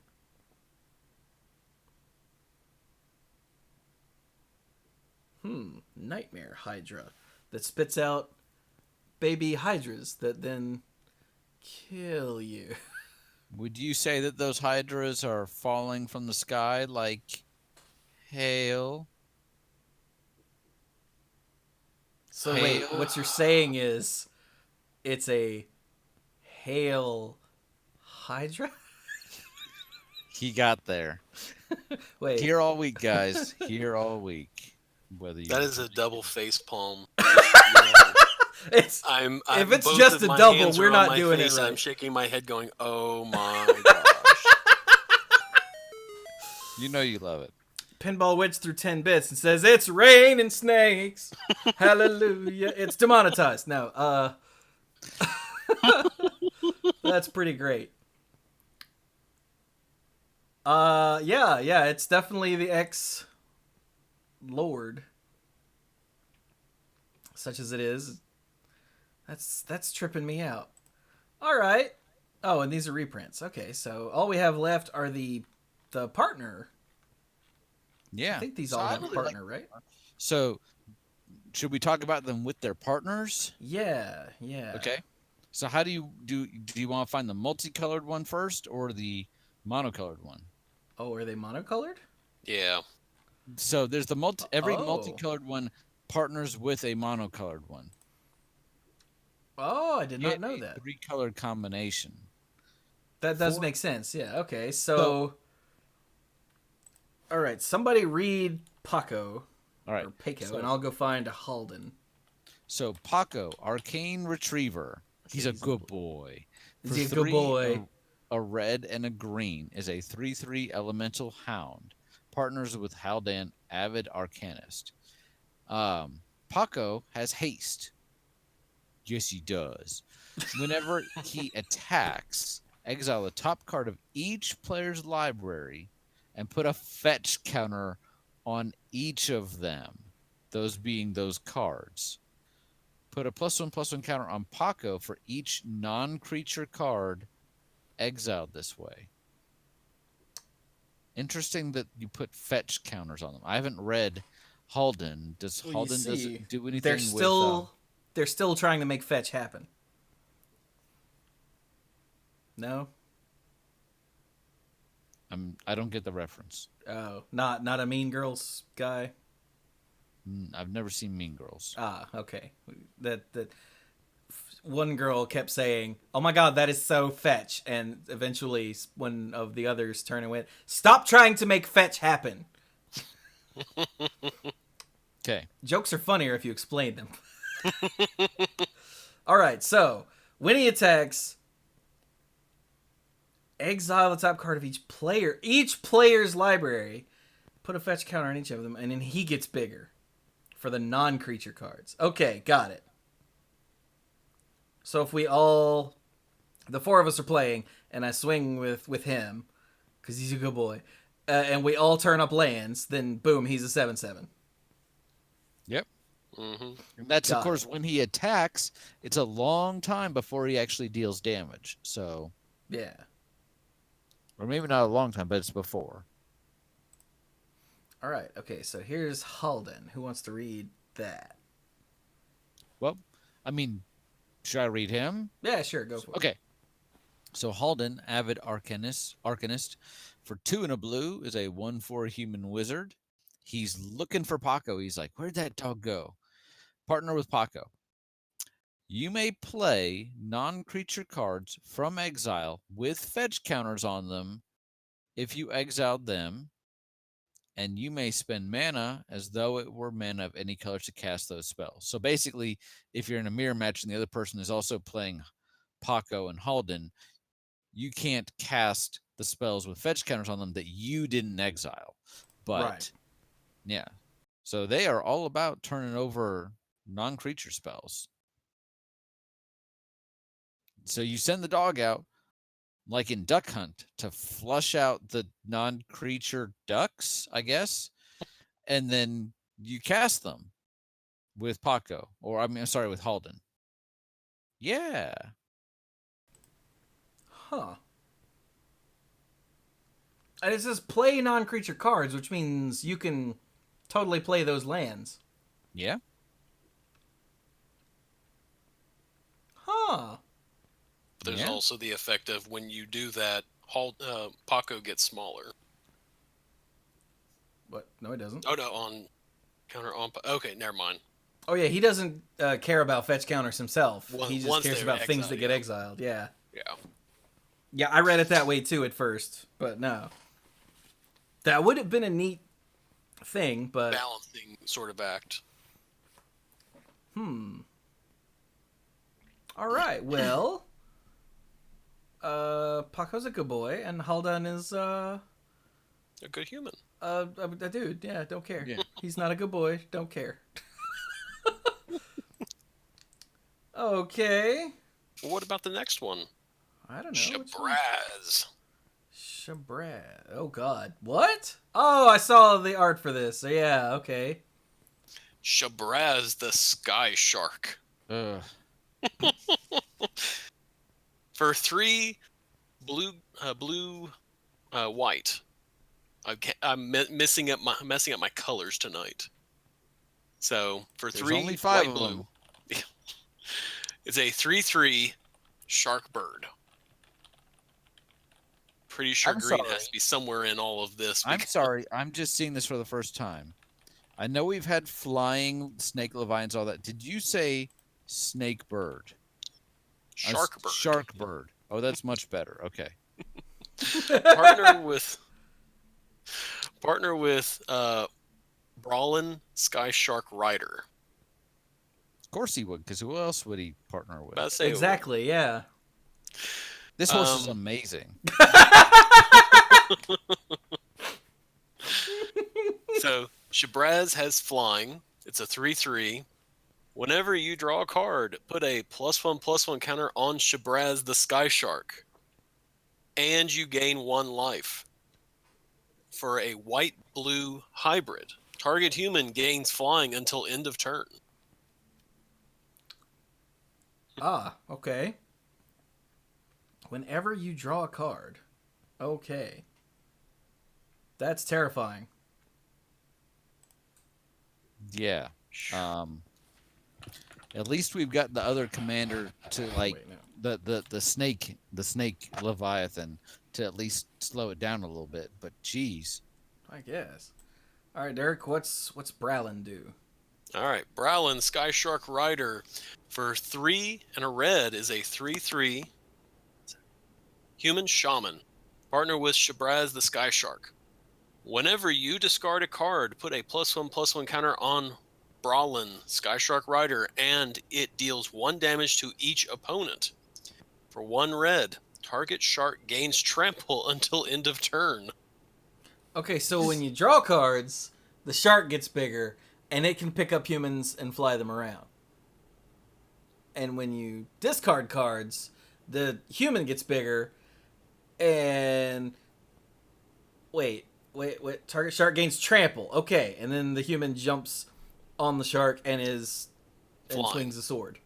Nightmare Hydra. That spits out baby hydras that then kill you. Would you say that those hydras are falling from the sky like hail? So wait, what you're saying is it's a hail hydra? He got there. Wait. Here all week, guys. Here all week. That is a double face palm. If it's both just of a my double, hands we're are on not my doing face, it right. I'm shaking my head going, oh my gosh. You know you love it. Pinball Wedge through 10 bits and says, it's raining snakes. Hallelujah. It's demonetized. No, that's pretty great. Yeah, it's definitely the ex-lord, such as it is. That's tripping me out. All right. Oh, and these are reprints. Okay, so all we have left are the partner. I Yeah. think these So all I have really like. partner, right? So should we talk about them with their partners? Yeah, yeah. Okay. So how do you want to find the multicolored one first or the monocolored one? Oh, are they monocolored? Yeah. So there's every Oh. multicolored one partners with a monocolored one. Oh, I did not Get know a that. three-color combination. That does For make sense. Yeah. Okay. so So, all right. Somebody read Paco all right. or Paco, and So I'll go find Halden. Paco, Arcane Retriever. So He's a good boy. For he's a good three, boy. a red and a green is a 3/3 elemental hound. Partners with Haldan, avid arcanist. Paco has haste. Yes, he does. Whenever he attacks, exile the top card of each player's library and put a fetch counter on each of them, those being those cards. Put a +1/+1 counter on Paco for each non-creature card exiled this way. Interesting that you put fetch counters on them. I haven't read Halden. Does Well, you Halden does see, it do they're anything with? still trying to make fetch happen. No. I don't get the reference. Oh, not a Mean Girls guy. I've never seen Mean Girls. Ah, okay. That one girl kept saying, "Oh my God, that is so fetch," and eventually one of the others turned and went, "Stop trying to make fetch happen." Okay. Jokes are funnier if you explain them. All right, so when he attacks, exile the top card of each player's library, put a fetch counter on each of them, and then he gets bigger for the non-creature cards. Okay, got it. So if the four of us are playing, and I swing with him, because he's a good boy, and we all turn up lands, then boom, he's a 7/7. Yep. Mm-hmm. And that's, of Got course, when he attacks, it's a long time before he actually deals damage. So, Yeah. or maybe not a long time, but it's before. All right. Okay. So here's Halden. Who wants to read that? Well, I mean, should I read him? Yeah, sure. Go for it. Okay. So Halden, avid arcanist, for 2 and a blue is a 1/4 human wizard. He's looking for Paco. He's like, where'd that dog go? Partner with Paco. You may play non-creature cards from exile with fetch counters on them if you exiled them, and you may spend mana as though it were mana of any color to cast those spells. So basically, if you're in a mirror match and the other person is also playing Paco and Halden, you can't cast the spells with fetch counters on them that you didn't exile. But Right. yeah. So they are all about turning over non-creature spells. So you send the dog out, like in Duck Hunt, to flush out the non-creature ducks, I guess, and then you cast them with Paco, or sorry, with Halden. Yeah. Huh. And it says play non-creature cards, which means you can totally play those lands. Yeah. Huh. There's Yeah. also the effect of when you do that, Paco gets smaller. What? No, he doesn't. Oh no, on counter on. Okay, never mind. Oh yeah, he doesn't care about fetch counters himself. He just Once cares they're about things exiled, that get yeah. exiled. Yeah. Yeah. Yeah, I read it that way too at first, but no. That would have been a neat thing, but Balancing sort of act. all right. Well, Paco's a good boy, and Haldan is A good human. a dude. Yeah, don't care. Yeah. He's not a good boy. Don't care. Okay. Well, what about the next one? I don't know. Which one? Shabraz. Shabraz. Oh God. What? Oh, I saw the art for this. So yeah, okay. Shabraz the Sky Shark. Ugh. For 3 white. I'm messing up my colors tonight. So for There's 3 only 5 white of blue, them. it's a 3/3 shark bird. Pretty sure I'm green sorry. has to be somewhere in all of this. I'm sorry. I'm just seeing this for the first time. I know we've had flying snake leviatans, all that. Did you say snake bird? Shark bird. Shark bird. Oh, that's much better. Okay. Partner with Brawlin Sky Shark Rider. Of course he would, because who else would he partner with? About to say Exactly. Yeah. This horse is amazing. So Shabraz has flying. It's a 3/3. Whenever you draw a card, put a +1/+1 counter on Shabraz the Sky Shark, and you gain 1 life. For a white-blue hybrid, target human gains flying until end of turn. Ah, okay. Whenever you draw a card. Okay. That's terrifying. Yeah. At least we've got the other commander to like Wait, no. the snake leviathan to at least slow it down a little bit. But geez. I guess. All right, Derek. What's Bralin do? All right, Browlin Sky Shark Rider for 3 and a red is a 3/3 human shaman. Partner with Shabraz the Sky Shark. Whenever you discard a card, put a +1/+1 counter on Brawlin Sky Shark Rider, and it deals 1 damage to each opponent. For 1 red, target shark gains trample until end of turn. Okay, so when you draw cards, the shark gets bigger, and it can pick up humans and fly them around. And when you discard cards, the human gets bigger, and wait. Target shark gains trample. Okay, and then the human jumps on the shark and swings a sword.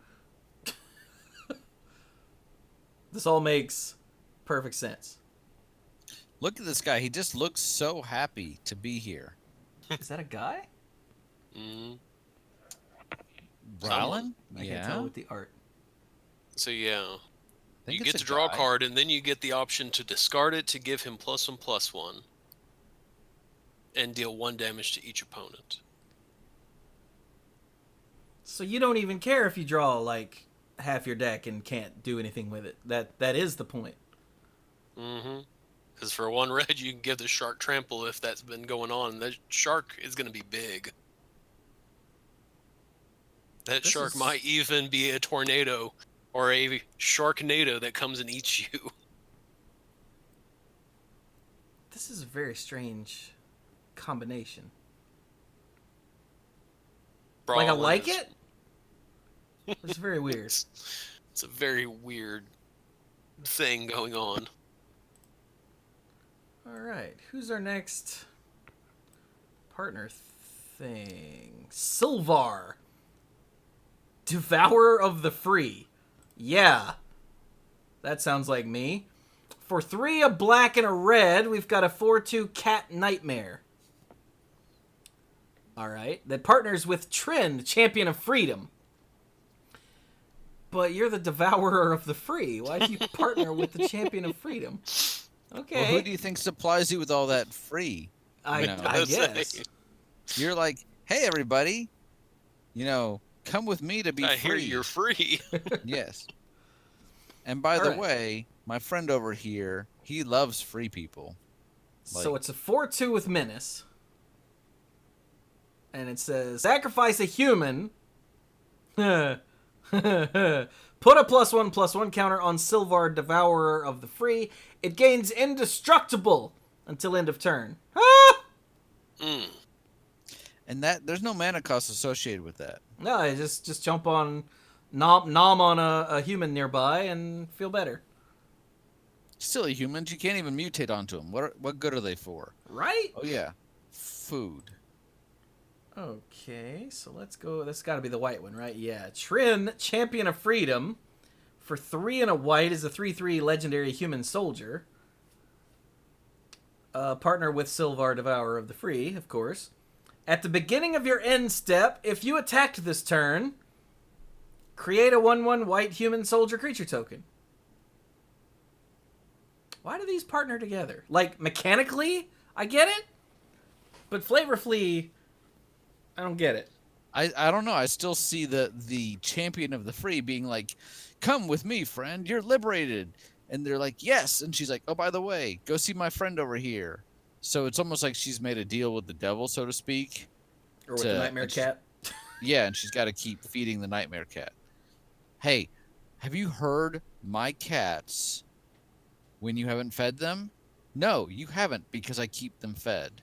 This all makes perfect sense. Look at this guy. He just looks so happy to be here. Is that a guy? Browlin? I can't tell with the art. So yeah, Think you it's get a to draw a guy. card, and then you get the option to discard it to give him +1/+1, and deal 1 damage to each opponent. So you don't even care if you draw like half your deck and can't do anything with it. That is the point. Mm-hmm. Because for 1 red, you can give the shark trample if that's been going on. That shark is going to be big. That shark might even be a tornado or a sharknado that comes and eats you. This is a very strange combination. Like I like it? It's very weird. It's a very weird thing going on. All right, who's our next partner thing? Sylvar, Devourer of the Free. Yeah, that sounds like me. For 3, a black and a red, we've got a 4/2 Cat Nightmare. All right, that partners with Trin, the Champion of Freedom. But you're the Devourer of the Free. Why do you partner with the Champion of Freedom? Okay. Well, who do you think supplies you with all that free? I guess. You're like, hey, everybody, come with me to be I free. hear you're free. Yes. And by the way, my friend over here, he loves free people. So it's a 4/2 with Menace. And it says, sacrifice a human. Put a +1/+1 counter on Sylvar, Devourer of the Free. It gains indestructible until end of turn. And there's no mana cost associated with that. No, just jump on, nom on a human nearby and feel better. Silly humans, you can't even mutate onto them. What good are they for? Right? Oh yeah, food. Okay, so let's go. That's got to be the white one, right? Yeah. Trin, Champion of Freedom. For 3 and a white is a 3/3 legendary human soldier. Partner with Sylvar, Devourer of the Free, of course. At the beginning of your end step, if you attacked this turn, create a 1/1 white human soldier creature token. Why do these partner together? Like, mechanically, I get it. But flavorfully, I don't get it. I don't know. I still see the champion of the free being like, "Come with me, friend. You're liberated." And they're like, "Yes." And she's like, "Oh, by the way, go see my friend over here." So it's almost like she's made a deal with the devil, so to speak. Or with the Nightmare Cat. Yeah, and she's got to keep feeding the Nightmare Cat. Hey, have you heard my cats when you haven't fed them? No, you haven't, because I keep them fed.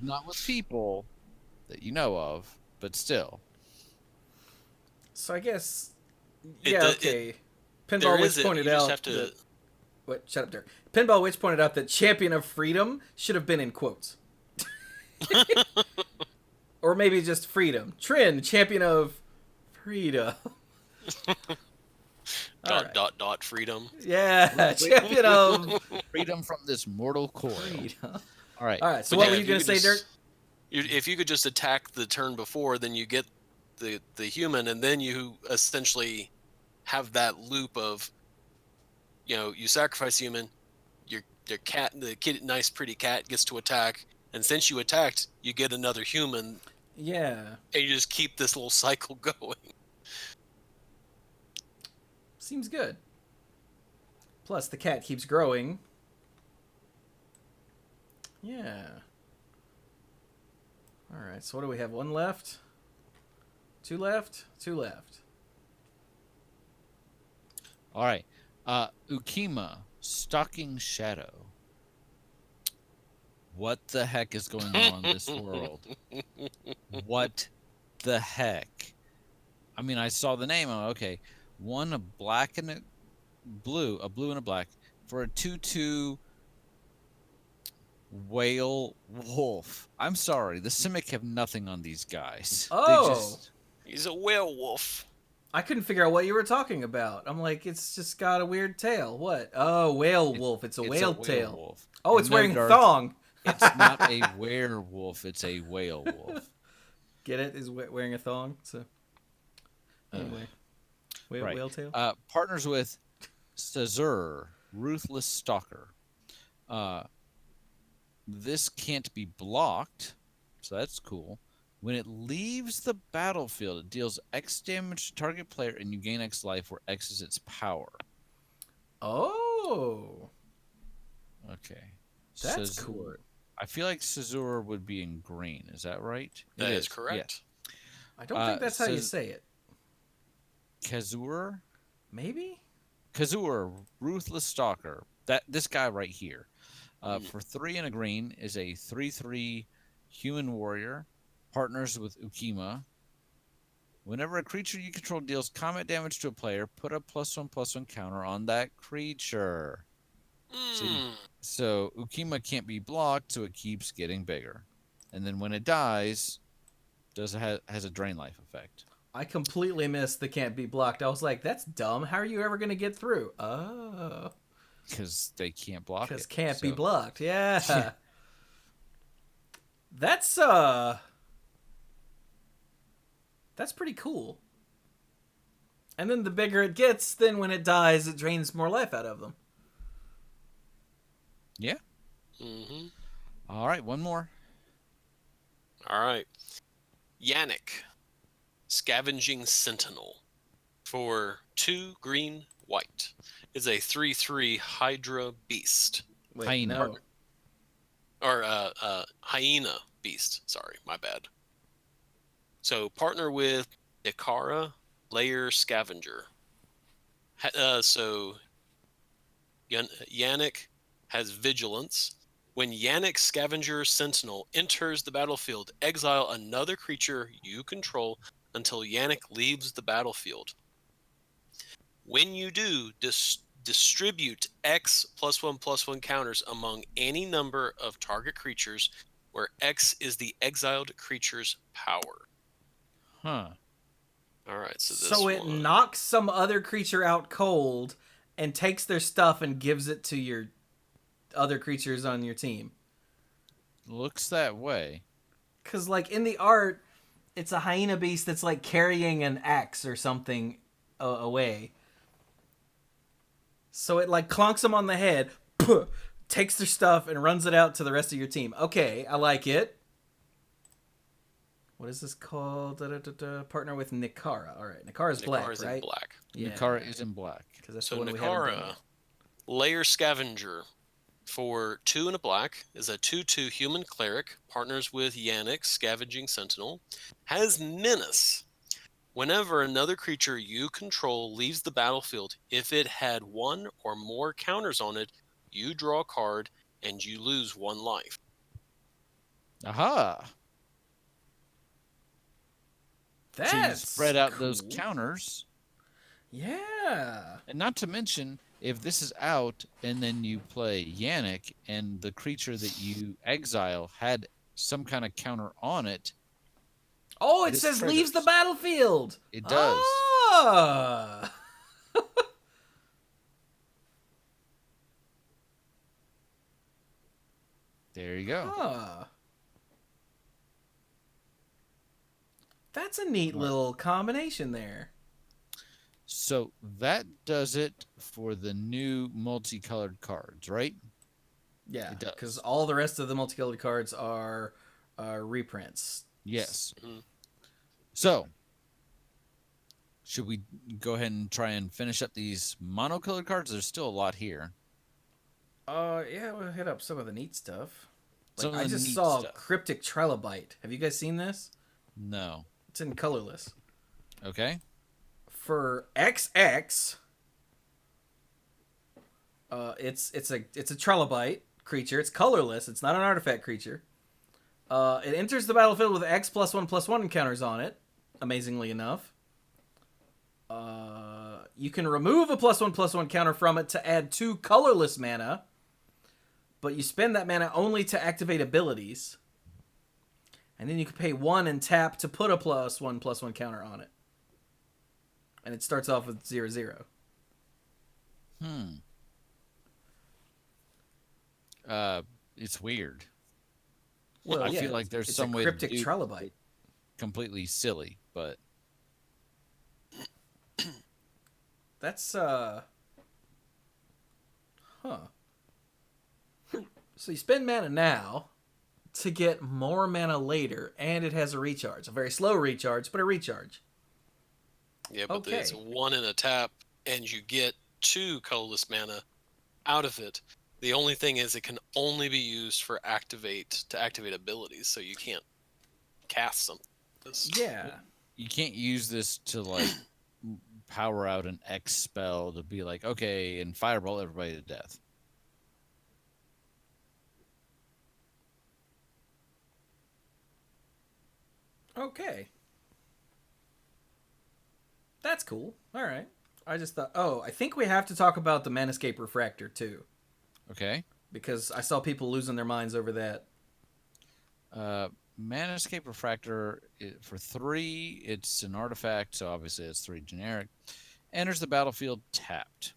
Not with people that you know of, but still. So I guess, It- okay. Pinball Witch pointed out that... What? Shut up, Derek. Pinball Witch pointed out that Champion of Freedom should have been in quotes. Or maybe just Freedom. Trin, Champion of Freedom. Dot freedom. Yeah, Champion of Freedom from this mortal coil. Freedom. All right. All right, so But what yeah, were you if going to say, could Dirk? If you could just attack the turn before, then you get the human, and then you essentially have that loop of, you sacrifice human, your cat, the nice pretty cat gets to attack, and since you attacked, you get another human. Yeah. And you just keep this little cycle going. Seems good. Plus, the cat keeps growing. Yeah. Alright, so what do we have? 1 left? 2 left? 2 left. All right. Ukima, Stalking Shadow. What the heck is going on in this world? What the heck? I mean, I saw the name. I'm okay. 1 a black and a blue and a black for a 2/2 whale wolf. I'm sorry, the Simic have nothing on these guys. Oh! He's a werewolf. I couldn't figure out what you were talking about. I'm like, it's just got a weird tail. What? Oh, whale wolf. It's a whale tail. Wolf. Oh, it's No, wearing Darth, thong. It's not a werewolf. It's a whale wolf. Get it? Is wearing a thong. So anyway, Right. whale tail. Partners with Cazur, Ruthless Stalker. This can't be blocked, so that's cool. When it leaves the battlefield, it deals X damage to target player, and you gain X life, where X is its power. Oh, Okay. that's Cazur. cool. I feel like Cazur would be in green. Is that right? That is correct. I don't think that's how you say it. Cazur? Maybe? Cazur, Ruthless Stalker. This guy right here. For 3 and a green is a 3/3 human warrior. Partners with Ukima. Whenever a creature you control deals combat damage to a player, put a +1/+1 counter on that creature. So Ukima can't be blocked, so it keeps getting bigger. And then when it dies, has a drain life effect. I completely missed the can't be blocked. I was like, that's dumb. How are you ever going to get through? Oh. Because they can't block it. Because can't be So- blocked. Yeah. That's pretty cool. And then the bigger it gets, then when it dies, it drains more life out of them. Yeah. Mm-hmm. All right, one more. All right. Yannick, Scavenging Sentinel. For 2 green, white. Is a 3/3 Hydra Beast. Wait, Hyena. no. Or Hyena Beast. Sorry, my bad. So partner with Ikoria, Layer Scavenger. So Yannick has Vigilance. When Yannick Scavenger Sentinel enters the battlefield, exile another creature you control until Yannick leaves the battlefield. When you do, Distribute X +1/+1 counters among any number of target creatures where X is the exiled creature's power. Huh. All right, so this So it one. knocks some other creature out cold and takes their stuff and gives it to your other creatures on your team. Looks that way. Because, like, in the art, it's a hyena beast that's, like, carrying an axe or something away. So it, like, clonks them on the head, takes their stuff, and runs it out to the rest of your team. Okay, I like it. What is this called? Partner with Nikara. All right, Nikara's black, Nikara's right? in black. Yeah. Nikara is in black. That's So the one we haven't done Nikara, yet. Layer Scavenger, for 2 and a black, is a 2/2 human cleric, partners with Yannick, Scavenging Sentinel, has Menace. Whenever another creature you control leaves the battlefield, if it had 1 or more counters on it, you draw a card and you lose 1 life. Aha! That's So you spread out those cool. counters. Yeah. And not to mention, if this is out and then you play Yannick and the creature that you exile had some kind of counter on it, Oh, it This says leaves the triggers. battlefield. It does. Ah. there you go. Huh. That's a neat Right. little combination there. So that does it for the new multicolored cards, right? Yeah, It does. because all the rest of the multicolored cards are reprints. Yes. Mhm. So, should we go ahead and try and finish up these monocolored cards? There's still a lot here. Yeah, we'll hit up some of the neat stuff. Some Like, of I the just neat saw stuff. Cryptic Trilobite. Have you guys seen this? No. It's in colorless. Okay. For XX, it's a trilobite creature. It's colorless. It's not an artifact creature. It enters the battlefield with X +1/+1 encounters on it. Amazingly enough, you can remove a +1/+1 counter from it to add 2 colorless mana, but you spend that mana only to activate abilities, and then you can pay 1 and tap to put a +1/+1 counter on it. And it starts off with 0/0. It's weird. Well, I yeah, feel like there's it's some a way to cryptic do trilobite. completely silly, but That's huh. So you spend mana now to get more mana later, and it has a recharge. A very slow recharge, but a recharge. Yeah, but Okay. it's 1 in a tap, and you get 2 colorless mana out of it. The only thing is it can only be used for activate abilities, so you can't cast something. Yeah. you can't use this to like power out an X spell to be like, okay, and fireball everybody to death. Okay. That's cool. All right. I just thought, I think we have to talk about the Manascape Refractor too, Okay. because I saw people losing their minds over that. Manascape Refractor for 3, it's an artifact, so obviously it's 3 generic. Enters the battlefield tapped.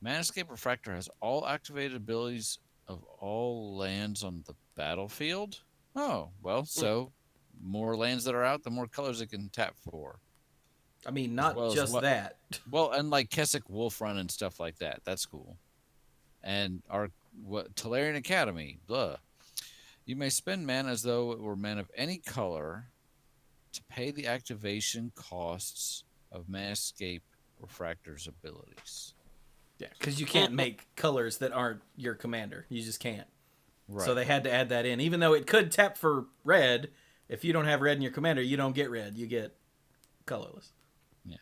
Manascape Refractor has all activated abilities of all lands on the battlefield. Oh, well, so more lands that are out, the more colors it can tap for. I mean, not well as just what- that. Well, and like Keswick Wolf Run and stuff like that. That's cool. And our Tolarian Academy, blah. You may spend mana as though it were mana of any color to pay the activation costs of Manascape Refractor's abilities. Yeah, because you can't make colors that aren't your commander. You just can't. Right. So they had to add that in. Even though it could tap for red, if you don't have red in your commander, you don't get red. You get colorless. Yeah.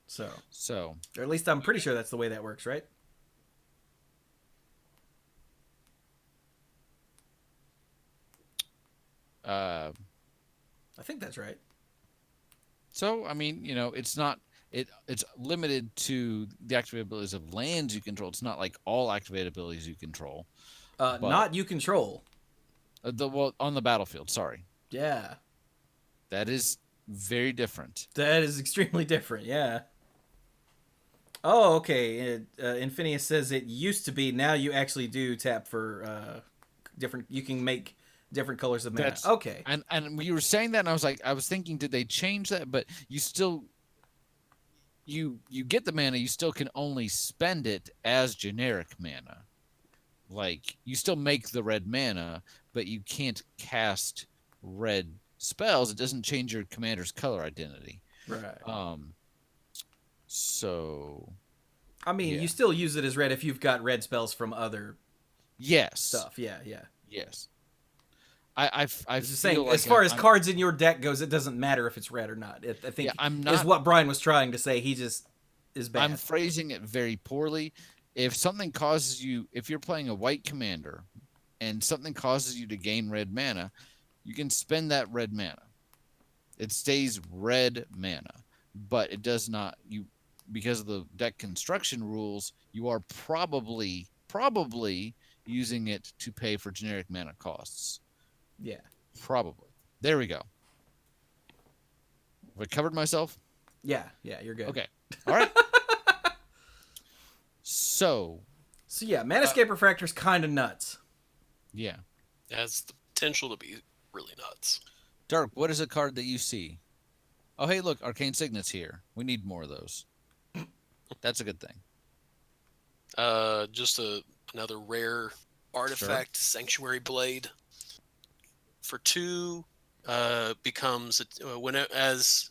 So, or at least I'm pretty sure that's the way that works, right? I think that's right. So I mean, it's not it's limited to the activated abilities of lands you control. It's not like all activated abilities you control. But Not you control. On the battlefield. Sorry, Yeah. that is very different. That is extremely different, yeah. Oh, okay. Infinius says it used to be. Now you actually do tap for different. You can make different colors of mana. Okay. And when you were saying that, and I was thinking, did they change that? But you still, you get the mana. You still can only spend it as generic mana. Like you still make the red mana, but you can't cast red spells. It doesn't change your commander's color identity. Right. So, I mean, yeah. you still use it as red if you've got red spells from other Yes. stuff. Yeah, yeah. Yes. I was just saying, like as far as cards in your deck goes, it doesn't matter if it's red or not. I think is what Brian was trying to say. He just is bad. I'm phrasing it very poorly. If something causes you, if you're playing a white commander and something causes you to gain red mana, you can spend that red mana. It stays red mana, but it does not, because of the deck construction rules, you are probably using it to pay for generic mana costs. Yeah. Probably. There we go. Have I covered myself? Yeah, you're good. Okay. All right. So yeah, Manascape Refractor's kind of nuts. Yeah. It has the potential to be really nuts. Dark, what is a card that you see? Oh, hey, look, Arcane Signet's here. We need more of those. That's a good thing. Just another rare artifact, Sanctuary Blade. For 2, becomes as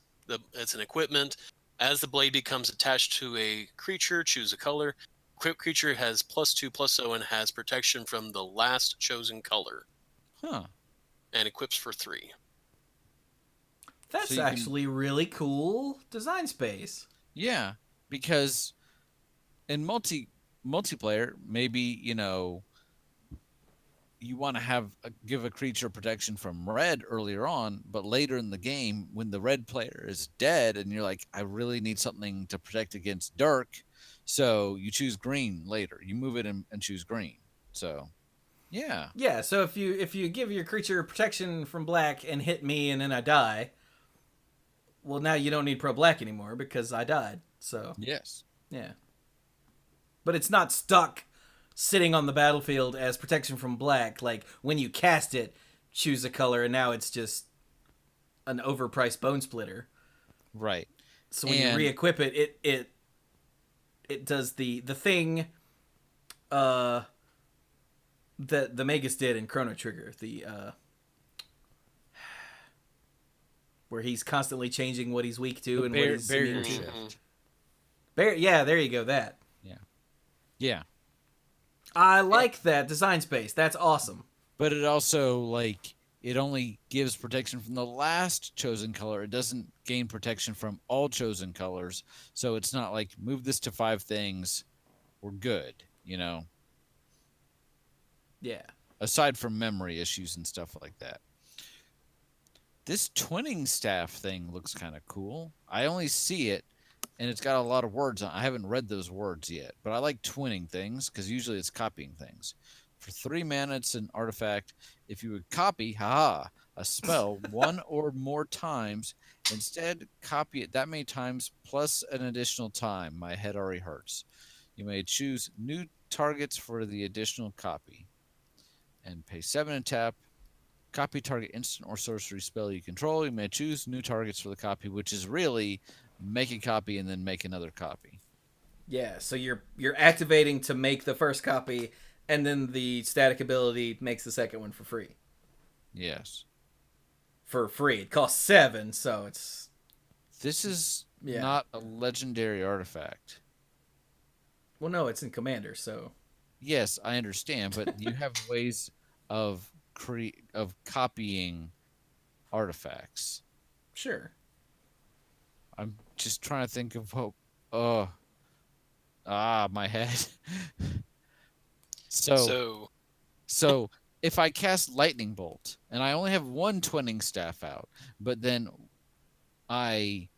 it's an equipment. As the blade becomes attached to a creature, choose a color. Equipped creature has +2/+0 and has protection from the last chosen color. Huh. And equips for 3. That's actually really cool design space. Yeah, because in multiplayer, maybe, you want to give a creature protection from red earlier on, but later in the game, when the red player is dead and you're like, I really need something to protect against dark, so you choose green later. You move it and choose green. So, yeah. Yeah, so if you give your creature protection from black and hit me and then I die, well, now you don't need pro black anymore because I died. So yes. Yeah. But it's not stuck sitting on the battlefield as protection from black. Like when you cast it, choose a color, and now it's just an overpriced bone splitter. Right. So when you re-equip it, it does the thing that the Magus did in Chrono Trigger, where he's constantly changing what he's weak to and what he's immune to. Yeah, there you go. That. Yeah. Yeah. I like that design space. That's awesome. But it also, it only gives protection from the last chosen color. It doesn't gain protection from all chosen colors. So it's not like, move this to 5 things, we're good, Yeah. Aside from memory issues and stuff like that. This twinning staff thing looks kind of cool. I only see it, and it's got a lot of words on it. I haven't read those words yet, but I like twinning things because usually it's copying things. For 3 mana, it's an artifact. If you would copy, a spell 1 or more times, instead copy it that many times plus an additional time. My head already hurts. You may choose new targets for the additional copy. And pay 7 and tap. Copy target instant or sorcery spell you control. You may choose new targets for the copy, which is really make a copy and then make another copy. Yeah, so you're activating to make the first copy, and then the static ability makes the second one for free. Yes. For free. It costs 7, so it's... This is not a legendary artifact. Well, no, it's in Commander, so... Yes, I understand, but you have ways of copying artifacts. Sure. I'm just trying to think of my head. So if I cast Lightning Bolt and I only have 1 twinning staff out, but then I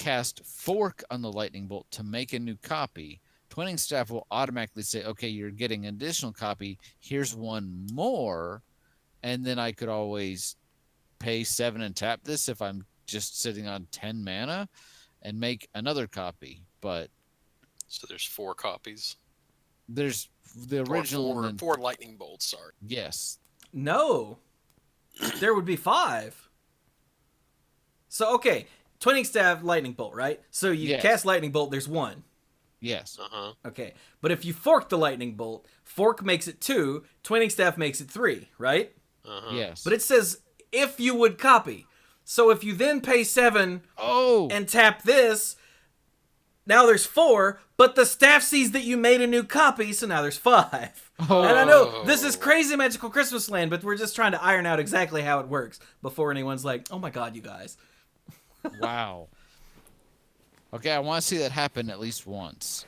cast fork on the lightning bolt to make a new copy, Twinning Staff will automatically say, okay, you're getting an additional copy. Here's one more. And then I could always pay 7 and tap this if I'm just sitting on 10 mana and make another copy. But So there's 4 copies. there's the original Or and then, 4 lightning bolts, sorry. yes. No. There would be 5. So, okay. Twinning Staff, Lightning Bolt, right? So you Yes. cast Lightning Bolt, there's 1. Yes. Uh-huh. Okay. But if you fork the Lightning Bolt, fork makes it 2, Twinning Staff makes it 3, right? Uh-huh. Yes. But it says if you would copy. So if you then pay 7 and tap this, now there's 4, but the staff sees that you made a new copy, so now there's 5. Oh. And I know this is crazy Magical Christmas Land, but we're just trying to iron out exactly how it works before anyone's like, oh my god, you guys. Wow. Okay, I want to see that happen at least once.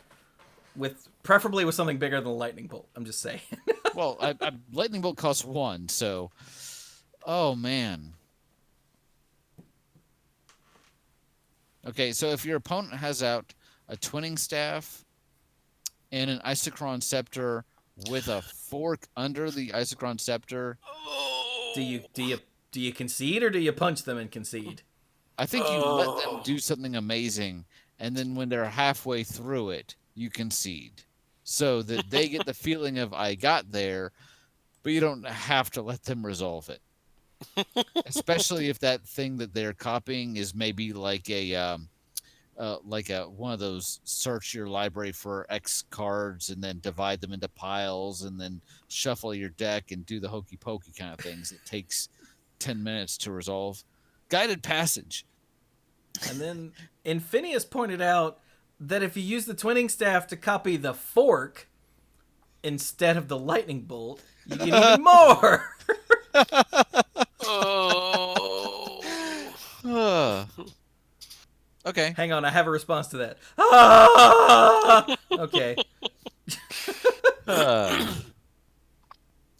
Preferably with something bigger than a lightning bolt. I'm just saying. Well, lightning bolt costs 1, so oh man. Okay, so if your opponent has out a Twinning Staff and an Isochron Scepter with a fork under the Isochron Scepter, Do you concede or do you punch them and concede? I think you let them do something amazing, and then when they're halfway through it, you concede. So that they get the feeling of, I got there, but you don't have to let them resolve it. Especially if that thing that they're copying is maybe like a one of those search your library for X cards and then divide them into piles and then shuffle your deck and do the hokey pokey kind of things. It takes 10 minutes to resolve. Guided Passage. And then Infinius pointed out that if you use the Twinning Staff to copy the fork instead of the lightning bolt, you get even more. Okay. Hang on, I have a response to that. Ah! Okay.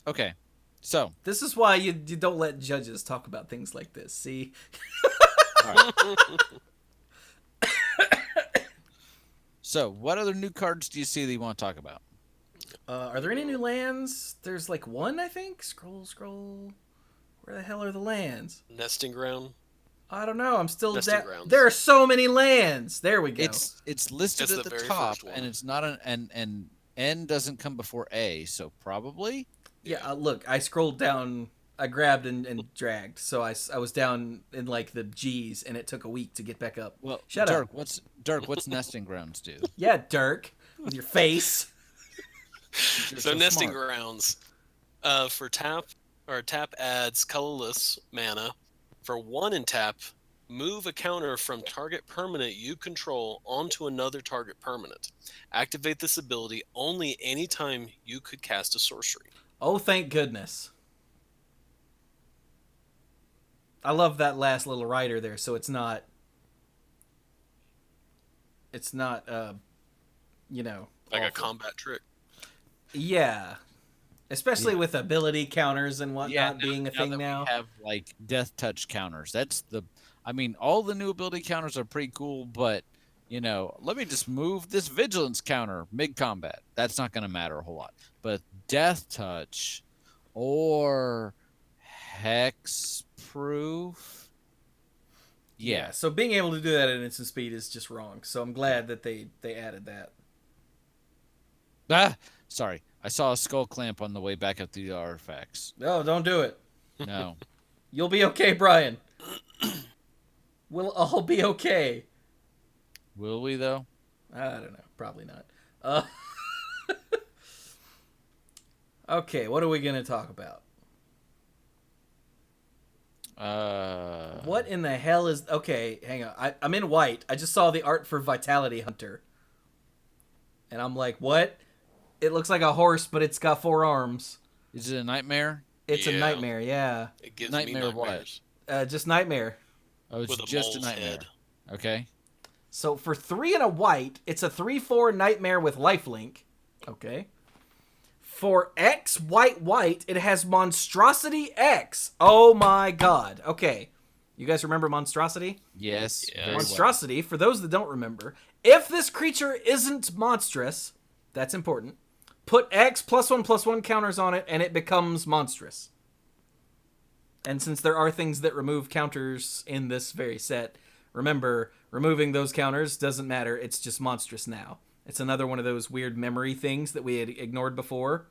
Okay. So. This is why you don't let judges talk about things like this. See? All right. So, what other new cards do you see that you want to talk about? Are there any new lands? There's like 1, I think. Scroll. Where the hell are the lands? Nesting ground. I don't know. I'm still Nesting grounds. There are so many lands. There we go. It's listed It's at the the very top, first one. and it's not an N doesn't come before A, so probably. Yeah, look, I scrolled down. I grabbed and dragged, so I was down in like the G's, and it took a week to get back up. Well, Shut Dirk, up. what's nesting grounds do? Yeah, Dirk, with your face. You're So nesting smart. grounds, for tap adds colorless mana. For 1 and tap, move a counter from target permanent you control onto another target permanent. Activate this ability only anytime you could cast a sorcery. Oh, thank goodness. I love that last little rider there, so it's not, Like a awful. combat trick. Yeah. Especially with ability counters and whatnot now- being a thing that now. we have like death touch counters. All the new ability counters are pretty cool, but let me just move this vigilance counter mid combat. That's not going to matter a whole lot. But death touch or hex proof. Yeah. So being able to do that at instant speed is just wrong. So I'm glad that they added that. Sorry. I saw a skull clamp on the way back up the artifacts. No, don't do it. No. You'll be okay, Brian. We'll all be okay. Will we though? I don't know. Probably not. Okay, what are we going to talk about? What in the hell is... Okay, hang on. I'm in white. I just saw the art for Vitality Hunter. And I'm like, what? It looks like a horse, but it's got 4 arms. Is it a nightmare? It's a Yeah. nightmare, yeah. It gives Nightmare me what? nightmares. Just nightmare. Oh, it's With a just a mole's nightmare. head. Okay. So for 3 and a white, it's a 3/4 nightmare with lifelink. Okay. For X white, it has Monstrosity X. Oh my god. Okay. You guys remember monstrosity? Yes. Yeah. Very well. Monstrosity, for those that don't remember, if this creature isn't monstrous, that's important, put X +1/+1 counters on it, and it becomes monstrous. And since there are things that remove counters in this very set, remember, removing those counters doesn't matter. It's just monstrous now. It's another one of those weird memory things that we had ignored before.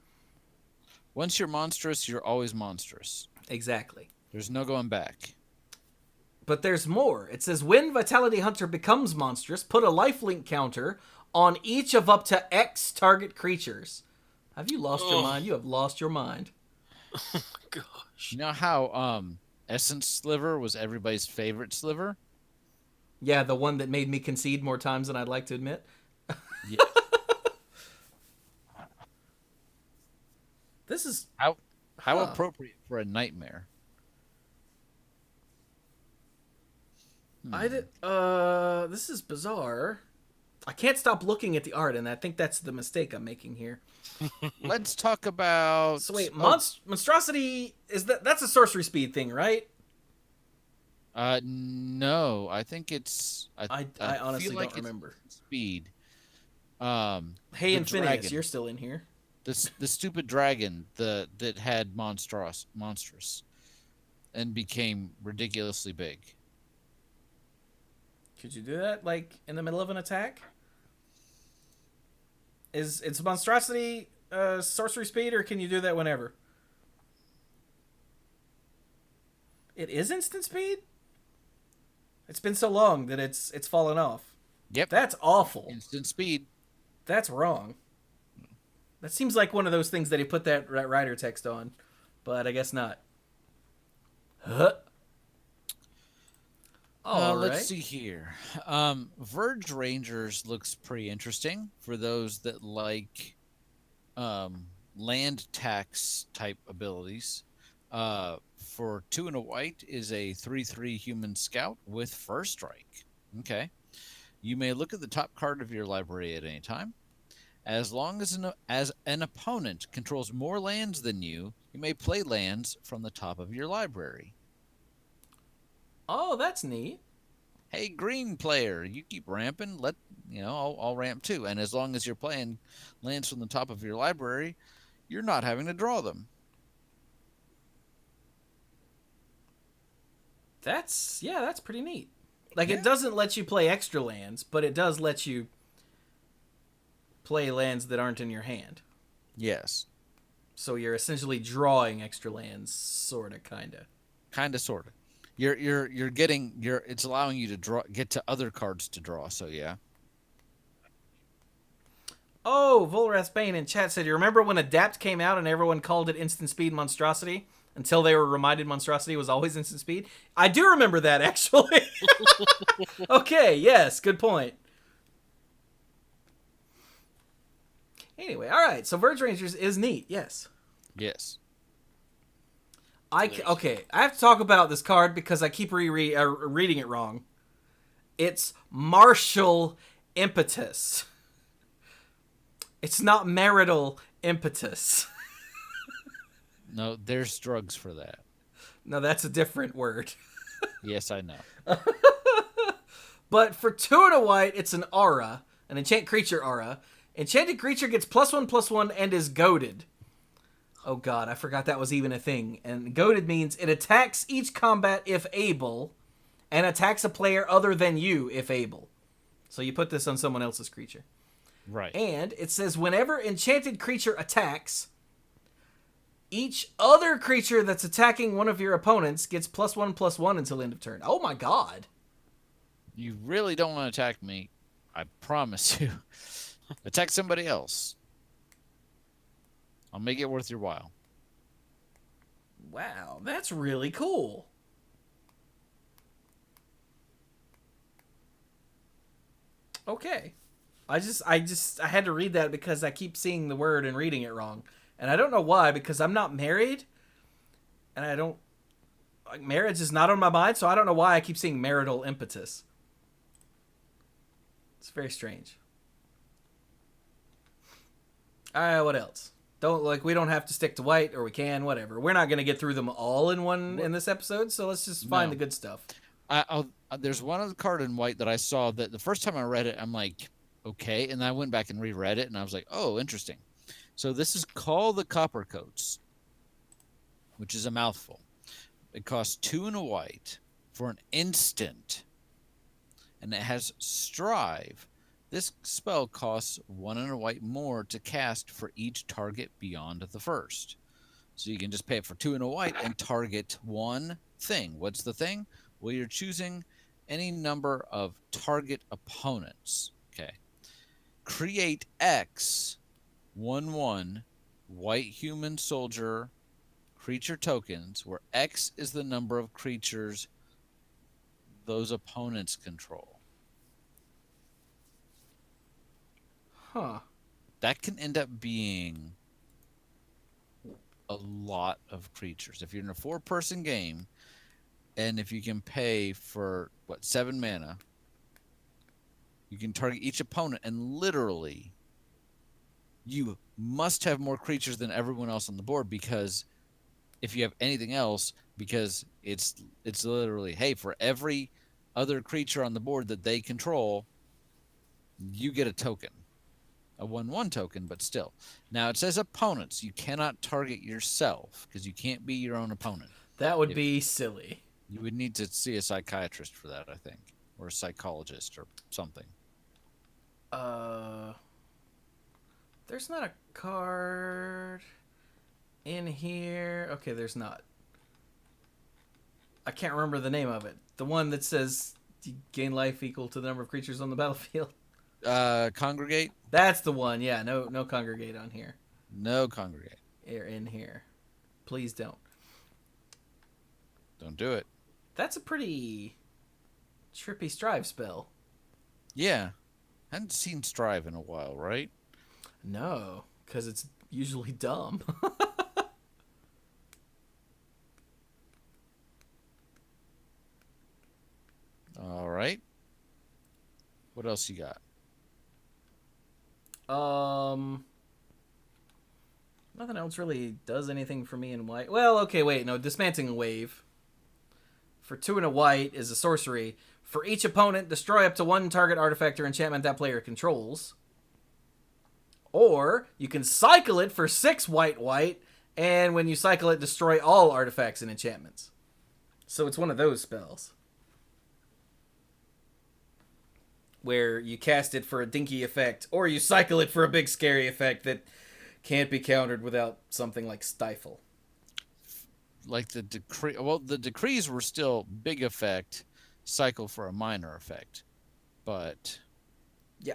Once you're monstrous, you're always monstrous. Exactly. There's no going back. But there's more. It says, when Vitality Hunter becomes monstrous, put a lifelink counter on each of up to X target creatures. Have you lost your mind? You have lost your mind. Oh my gosh. You know how Essence Sliver was everybody's favorite sliver? Yeah, the one that made me concede more times than I'd like to admit. Yeah. This is... How Huh. appropriate for a nightmare. This is bizarre. I can't stop looking at the art, and I think that's the mistake I'm making here. Let's talk about... So wait, monstrosity, that's a sorcery speed thing, right? No, I think it's... I honestly feel like don't remember. It's speed. Hey, the Infinius, dragon. you're still in here. The stupid dragon that had monstrous and became ridiculously big. Could you do that, like, in the middle of an attack? It's monstrosity sorcery speed, or can you do that whenever? It is instant speed? It's been so long that it's fallen off. Yep. That's awful. Instant speed. That's wrong. That seems like one of those things that he put that rider text on, but I guess not. Huh. All right. Let's see here. Verge Rangers looks pretty interesting for those that like land tax type abilities. For 2 and a white is a 3/3 human scout with first strike. Okay. You may look at the top card of your library at any time. As long as an opponent controls more lands than you, you may play lands from the top of your library. Oh, that's neat. Hey, green player, you keep ramping. I'll ramp too. And as long as you're playing lands from the top of your library, you're not having to draw them. That's pretty neat. Like, Yeah. it doesn't let you play extra lands, but it does let you play lands that aren't in your hand. Yes. So you're essentially drawing extra lands, sorta, kinda. Kind of, sort of. It's allowing you to get to other cards to draw. So yeah. Oh, Volrath Bane in chat said, you remember when Adapt came out and everyone called it instant speed monstrosity? Until they were reminded monstrosity was always instant speed? I do remember that, actually. Okay, yes, good point. Anyway, all right, so Verge Rangers is neat, yes. Yes. Okay, I have to talk about this card because I keep reading it wrong. It's Martial Impetus. It's not marital impetus. No, there's drugs for that. No, that's a different word. Yes, I know. But for 2 and a white, it's an aura, an enchant creature aura. Enchanted creature gets +1/+1 and is goaded. Oh god, I forgot that was even a thing. And goaded means it attacks each combat if able, and attacks a player other than you if able. So you put this on someone else's creature. Right. And it says whenever enchanted creature attacks, each other creature that's attacking one of your opponents gets +1/+1 until end of turn. Oh my god. You really don't want to attack me. I promise you. Attack somebody else. I'll make it worth your while. Wow, that's really cool. Okay. I had to read that because I keep seeing the word and reading it wrong. And I don't know why, because I'm not married. And I don't... Like, marriage is not on my mind, so I don't know why I keep seeing marital impetus. It's very strange. Alright, what else? We don't have to stick to white, or we can, whatever. We're not gonna get through them all in this episode, so let's just find the good stuff. There's one other card in white that I saw that the first time I read it, I'm like, okay, and I went back and reread it, and I was like, oh, interesting. So this is called the Copper Coats, which is a mouthful. It costs 2 and a white for an instant, and it has Strive. This spell costs 1 and a white more to cast for each target beyond the first. So you can just pay it for 2 and a white and target one thing. What's the thing? Well, you're choosing any number of target opponents. Okay. Create X 1/1 white human soldier creature tokens, where X is the number of creatures those opponents control. Huh. That can end up being a lot of creatures. If you're in a 4-person game, and if you can pay for, 7 mana, you can target each opponent, and literally, you must have more creatures than everyone else on the board, because if you have anything else, because it's literally, hey, for every other creature on the board that they control, you get a token. A 1/1 token, but still. Now it says opponents. You cannot target yourself because you can't be your own opponent. That would be silly. You would need to see a psychiatrist for that, I think, or a psychologist or something. There's not a card in here. Okay, there's not. I can't remember the name of it. The one that says you gain life equal to the number of creatures on the battlefield. Congregate? That's the one. Yeah, no congregate on here. No congregate. Or in here. Please don't. Don't do it. That's a pretty trippy Strive spell. Yeah. Hadn't seen Strive in a while, right? No, because it's usually dumb. All right. What else you got? Nothing else really does anything for me in white. Well, okay, wait, no, Dismantling Wave. For 2 and a white is a sorcery. For each opponent, destroy up to 1 target artifact or enchantment that player controls. Or you can cycle it for 6 white, and when you cycle it, destroy all artifacts and enchantments. So it's one of those spells. Where you cast it for a dinky effect, or you cycle it for a big scary effect that can't be countered without something like Stifle. Like the decree. Well, the decrees were still big effect, cycle for a minor effect, but yeah,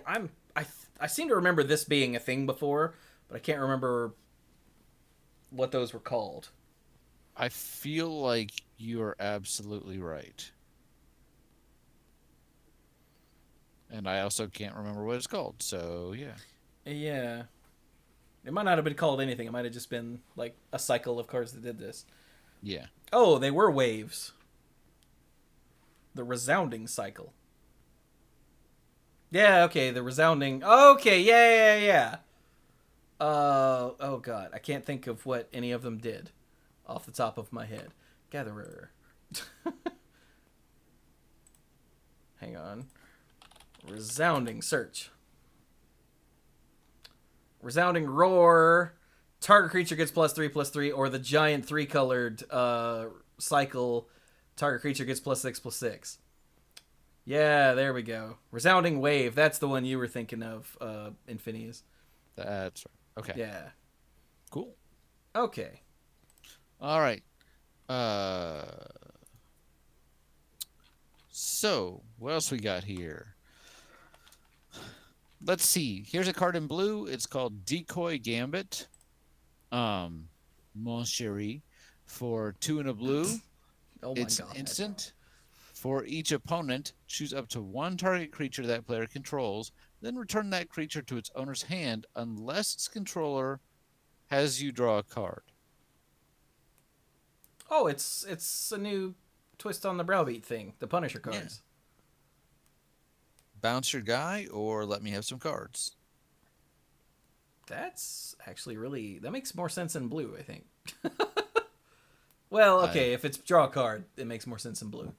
I seem to remember this being a thing before, but I can't remember what those were called. I feel like you are absolutely right. And I also can't remember what it's called, so yeah. Yeah. It might not have been called anything. It might have just been like a cycle of cards that did this. Yeah. Oh, they were waves. The resounding cycle. Yeah, okay, the resounding. Okay, yeah. Oh god, I can't think of what any of them did off the top of my head. Gatherer. Hang on. Resounding search. Resounding roar. Target creature gets +3/+3, or the giant 3-colored cycle. Target creature gets +6/+6. Yeah, there we go. Resounding wave. That's the one you were thinking of, Infinius. That's right. Okay. Yeah. Cool. Okay. All right. So, what else we got here? Let's see. Here's a card in blue. It's called Decoy Gambit. Mon Chéri. For 2 and a blue. Oh my It's god. instant. For each opponent, choose up to 1 target creature that player controls, then return that creature to its owner's hand unless its controller has you draw a card. Oh, it's a new twist on the browbeat thing. The Punisher cards. Bounce your guy or let me have some cards. That's actually that makes more sense in blue, I think. Well, okay, if it's draw a card, it makes more sense in blue.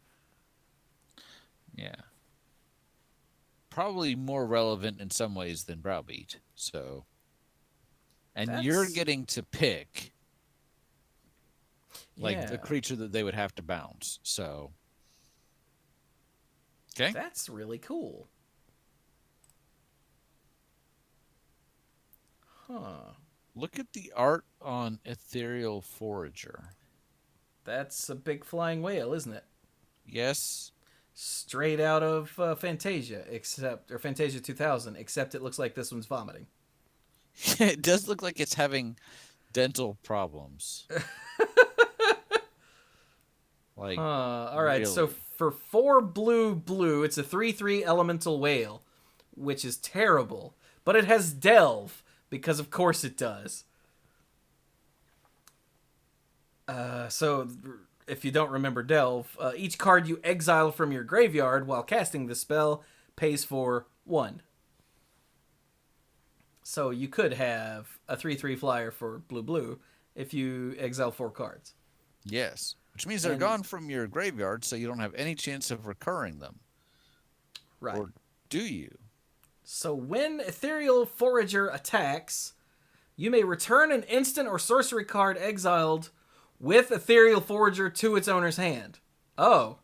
Yeah. Probably more relevant in some ways than Browbeat. So, and you're getting to pick like the creature that they would have to bounce. So, okay. That's really cool. Huh. Look at the art on Ethereal Forager. That's a big flying whale, isn't it? Yes. Straight out of Fantasia, or Fantasia 2000, except it looks like this one's vomiting. It does look like it's having dental problems. Like, all right, really. So for 4 blue, it's a 3/3 elemental whale, which is terrible, but it has delve because of course it does. So if you don't remember delve, each card you exile from your graveyard while casting the spell pays for 1. So you could have a 3/3 flyer for blue if you exile 4 cards. Yes, which means they're gone from your graveyard, so you don't have any chance of recurring them. Right. Or do you? So when Ethereal Forager attacks, you may return an instant or sorcery card exiled with Ethereal Forager to its owner's hand. Oh.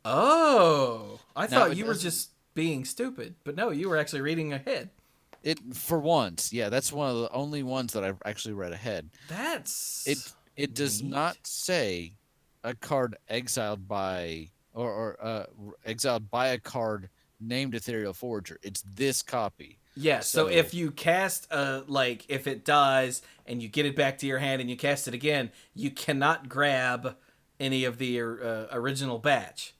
I thought you were just being stupid, but no, you were actually reading ahead. For once, yeah, that's one of the only ones that I've actually read ahead. That's it does not say a card exiled by or exiled by a card named Ethereal Forager. It's this copy. Yeah, so if you cast if it dies and you get it back to your hand and you cast it again, you cannot grab any of the original batch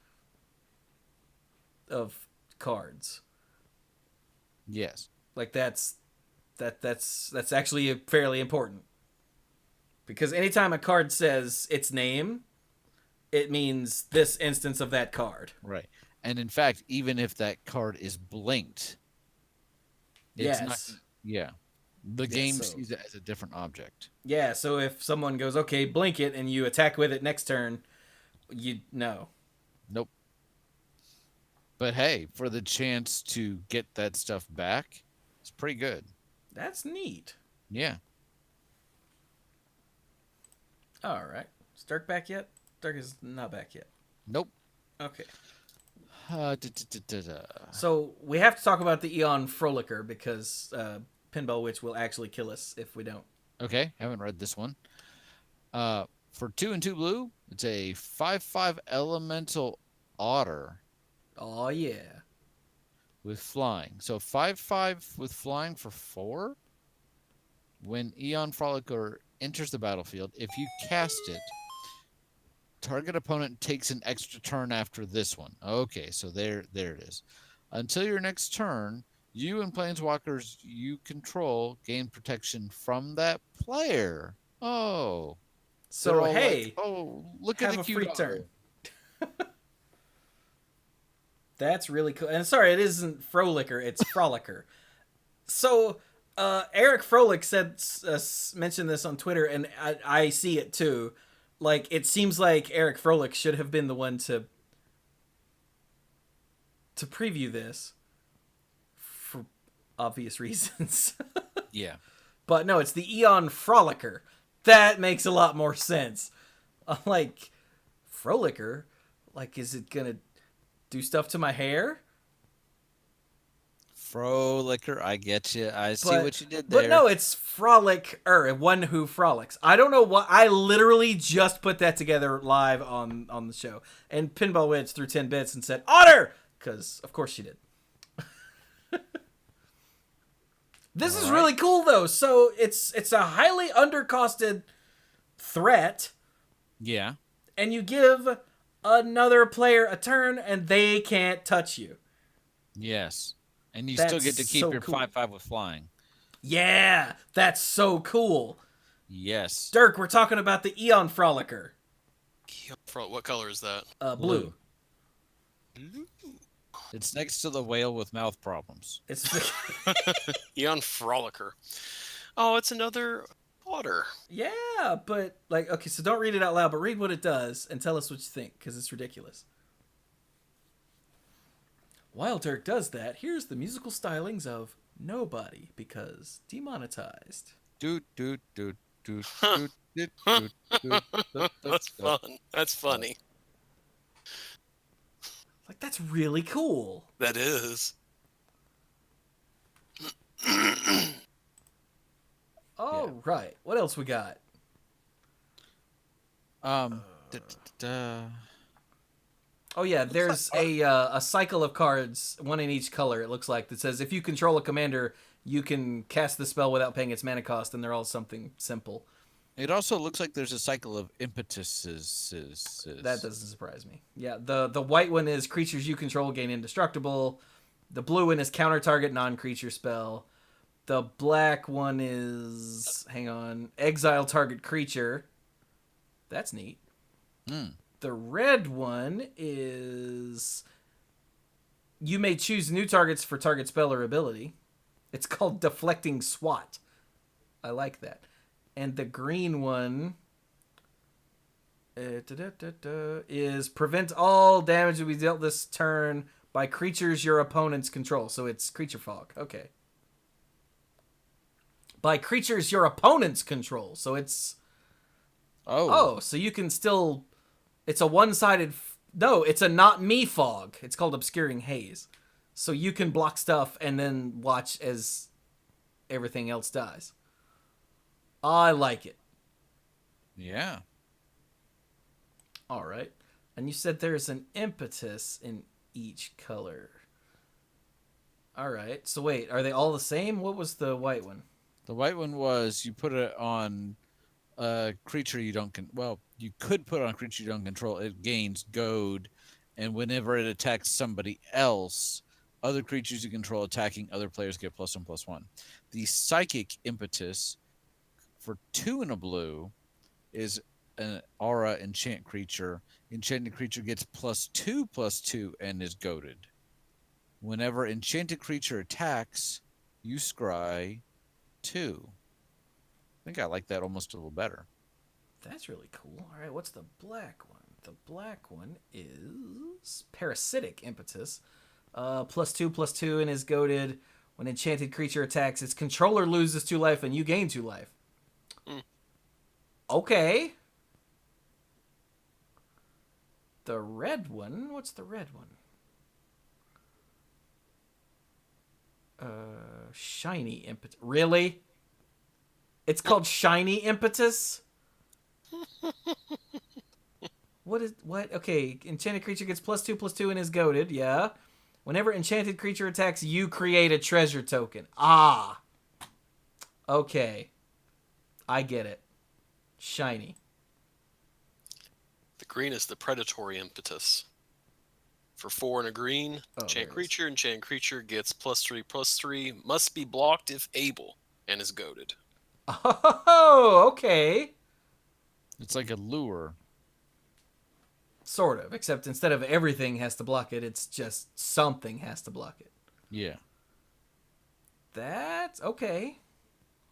of cards. Yes. Like that's actually fairly important. Because anytime a card says its name, it means this instance of that card. Right. And in fact, even if that card is blinked, it's not. Yeah. The game sees it as a different object. Yeah, so if someone goes, okay, blink it, and you attack with it next turn, no. Nope. But hey, for the chance to get that stuff back, it's pretty good. That's neat. Yeah. All right. Is Dirk back yet? Dirk is not back yet. Nope. Okay. Uh, So we have to talk about the Eon Frolicker because Pinball Witch will actually kill us if we don't. Okay, haven't read this one. For 2 and 2 blue, it's a 5/5 elemental otter. Oh yeah. With flying. So 5/5 with flying for 4. When Eon Frolicker enters the battlefield, if you cast it, target opponent takes an extra turn after this one. Okay, so there it is. Until your next turn, you and planeswalkers you control gain protection from that player. Oh. So hey, look at the cute free turn. That's really cool. And sorry, it isn't Frolicker, it's Frolicker. So Eric Froelich mentioned this on Twitter, and I see it too. Like, it seems like Eric Froelich should have been the one to preview this for obvious reasons. Yeah. But no, it's the Eon Frolicker. That makes a lot more sense. I'm like, Frolicker? Like, is it gonna do stuff to my hair? Frolicker, I get you. I see what you did there. But no, it's Frolicker, one who frolics. I don't know what. I literally just put that together live on the show. And Pinball Wedge threw 10 bits and said, Otter! Because, of course she did. This is really cool, though. So it's a highly undercosted threat. Yeah. And you give another player a turn, and they can't touch you. Yes. And you still get to keep your 5/5 with flying. Yeah, that's so cool. Yes. Dirk, we're talking about the Eon Frolicker. What color is that? Blue. Blue. It's next to the whale with mouth problems. It's Eon Frolicker. Oh, it's another otter. yeah, but like okay, so don't read it out loud, but read what it does and tell us what you think because it's ridiculous. While Dirk does that, here's the musical stylings of Nobody because demonetized. Doot doot doot doot Huh. doot doot doot doot doot That's doot. fun. That's funny. Like that's really cool. That is. All right, what else we got? Um. da- da- da. Oh yeah, there's a cycle of cards, one in each color. It looks like that says if you control a commander, you can cast the spell without paying its mana cost, and they're all something simple. It also looks like there's a cycle of impetuses. That doesn't surprise me. Yeah, the white one is creatures you control gain indestructible. The blue one is counter target non-creature spell. The black one is exile target creature. That's neat. Hmm. The red one is you may choose new targets for target spell or ability. It's called Deflecting SWAT. I like that. And the green one is prevent all damage to be dealt this turn by creatures your opponents control. So it's creature fog. Okay. By creatures your opponents control. So it's so you can still. It's a one-sided. No, it's a not me fog. It's called obscuring haze. So you can block stuff and then watch as everything else dies. I like it. Yeah. All right. And you said there's an impetus in each color. All right. So wait, are they all the same? What was the white one? The white one was you put it on a creature you don't you could put it on a creature you don't control. It gains goad, and whenever it attacks somebody else, other creatures you control attacking other players get +1/+1. The psychic impetus for 2 and a blue is an aura enchant creature. Enchanted creature gets +2/+2 and is goaded. Whenever enchanted creature attacks, you scry 2. I think I like that almost a little better. That's really cool. All right, what's the black one? The black one is Parasitic Impetus. +2/+2 and is goaded. When enchanted creature attacks, its controller loses 2 life and you gain 2 life. Mm. Okay. The red one, what's the red one? Shiny Impetus. Really? It's called Shiny Impetus? What? Okay, enchanted creature gets +2/+2 and is goaded, yeah. Whenever enchanted creature attacks, you create a treasure token. Ah. Okay. I get it. Shiny. The green is the predatory impetus. For 4 and a green, enchant creature gets +3/+3, must be blocked if able, and is goaded. Oh, okay. It's like a lure. Sort of, except instead of everything has to block it, it's just something has to block it. Yeah. That's okay.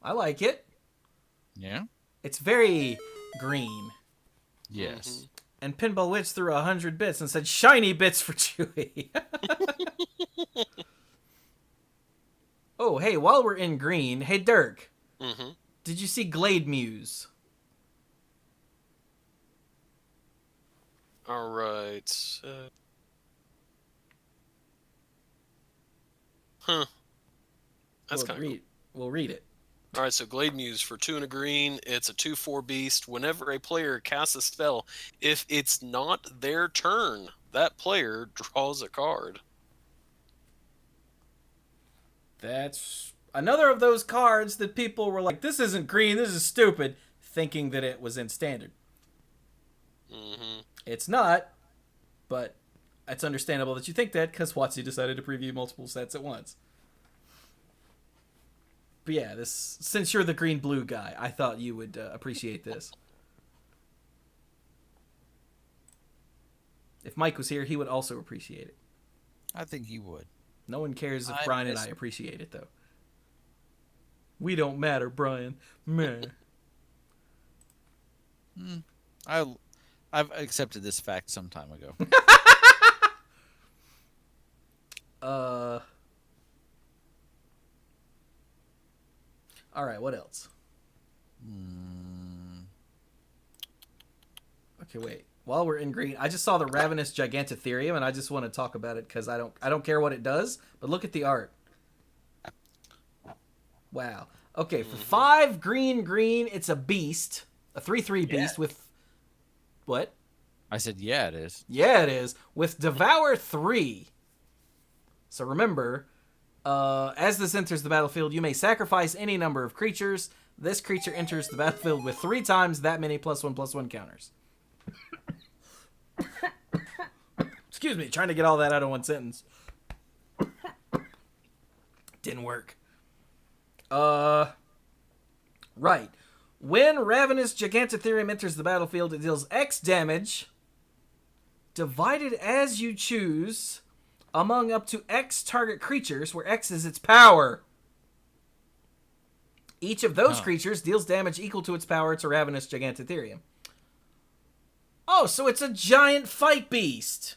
I like it. Yeah? It's very green. Yes. Mm-hmm. And Pinball Witch threw 100 bits and said, shiny bits for Chewy. Oh, hey, while we're in green, hey, Dirk. Mm-hmm. Did you see Glade Muse? All right. That's kind of cool. We'll read it. All right, so Glade Muse for 2 and a green. It's a 2/4 beast. Whenever a player casts a spell, if it's not their turn, that player draws a card. That's another of those cards that people were like, this isn't green, this is stupid, thinking that it was in standard. Mm-hmm. It's not, but it's understandable that you think that because WotC decided to preview multiple sets at once. But yeah, since you're the green-blue guy, I thought you would appreciate this. If Mike was here, he would also appreciate it. I think he would. No one cares if I Brian and miss- I appreciate it, though. We don't matter, Brian. Man. I've accepted this fact some time ago. All right, what else? Okay, wait. While we're in green, I just saw the Ravenous Gigantitherium, and I just want to talk about it because I don't care what it does, but look at the art. Wow. Okay, for 5 green, it's a beast, a 3/3 beast with what? I said, yeah, it is. Yeah, it is with Devour 3. So remember, as this enters the battlefield, you may sacrifice any number of creatures. This creature enters the battlefield with 3 times that many +1/+1 counters. Excuse me, trying to get all that out of one sentence. Didn't work. Right. When Ravenous Gigantitherium enters the battlefield, it deals X damage, divided as you choose, among up to X target creatures, where X is its power. Each of those creatures deals damage equal to its power to Ravenous Gigantitherium. Oh, so it's a giant fight beast.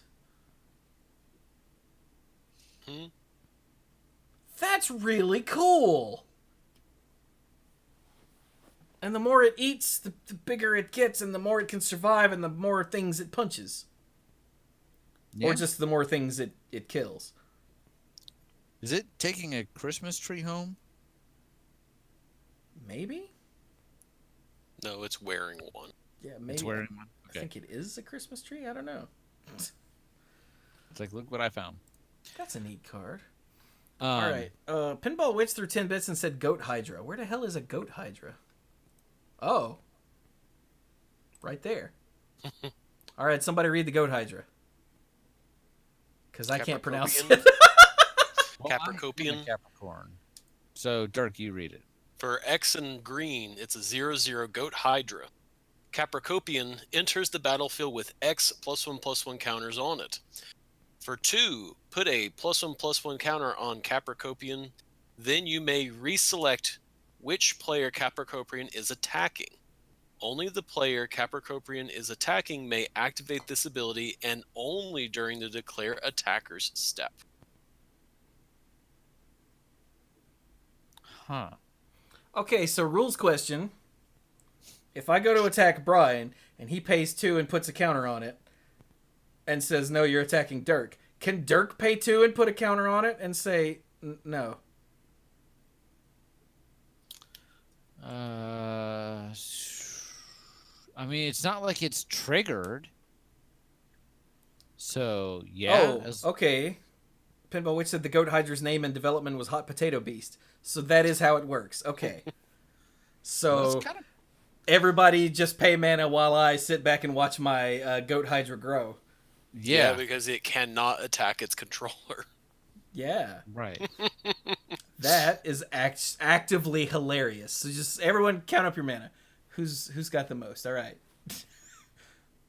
That's really cool. And the more it eats, the bigger it gets, and the more it can survive, and the more things it punches. Yeah. Or just the more things it kills. Is it taking a Christmas tree home? Maybe? No, it's wearing one. Yeah, maybe. It's wearing one. I Okay. think it is a Christmas tree. I don't know. It's like, look what I found. That's a neat card. All right. Pinball Witch threw 10 bits and said Goat Hydra. Where the hell is a Goat Hydra? Oh. Right there. All right, somebody read the Goat Hydra. Because I can't pronounce it. Capricopian. Capricorn. So, Dirk, you read it. For X and green, it's a 0/0 Goat Hydra. Capricopian enters the battlefield with X +1/+1 counters on it. For 2, put a +1/+1 counter on Capricopian. Then you may reselect which player Capricopian is attacking. Only the player Capricopian is attacking may activate this ability, and only during the declare attacker's step. Huh. Okay, so rules question. If I go to attack Brian, and he pays 2 and puts a counter on it, and says, no, you're attacking Dirk, can Dirk pay 2 and put a counter on it and say, no? I mean, it's not like it's triggered. So, yeah. Oh, okay. Pinball Witch said the Goat Hydra's name in development was Hot Potato Beast. So that is how it works. Okay. So everybody just pay mana while I sit back and watch my Goat Hydra grow. Yeah. Because it cannot attack its controller. Yeah. Right. That is actively hilarious. So just everyone count up your mana. Who's got the most? All right.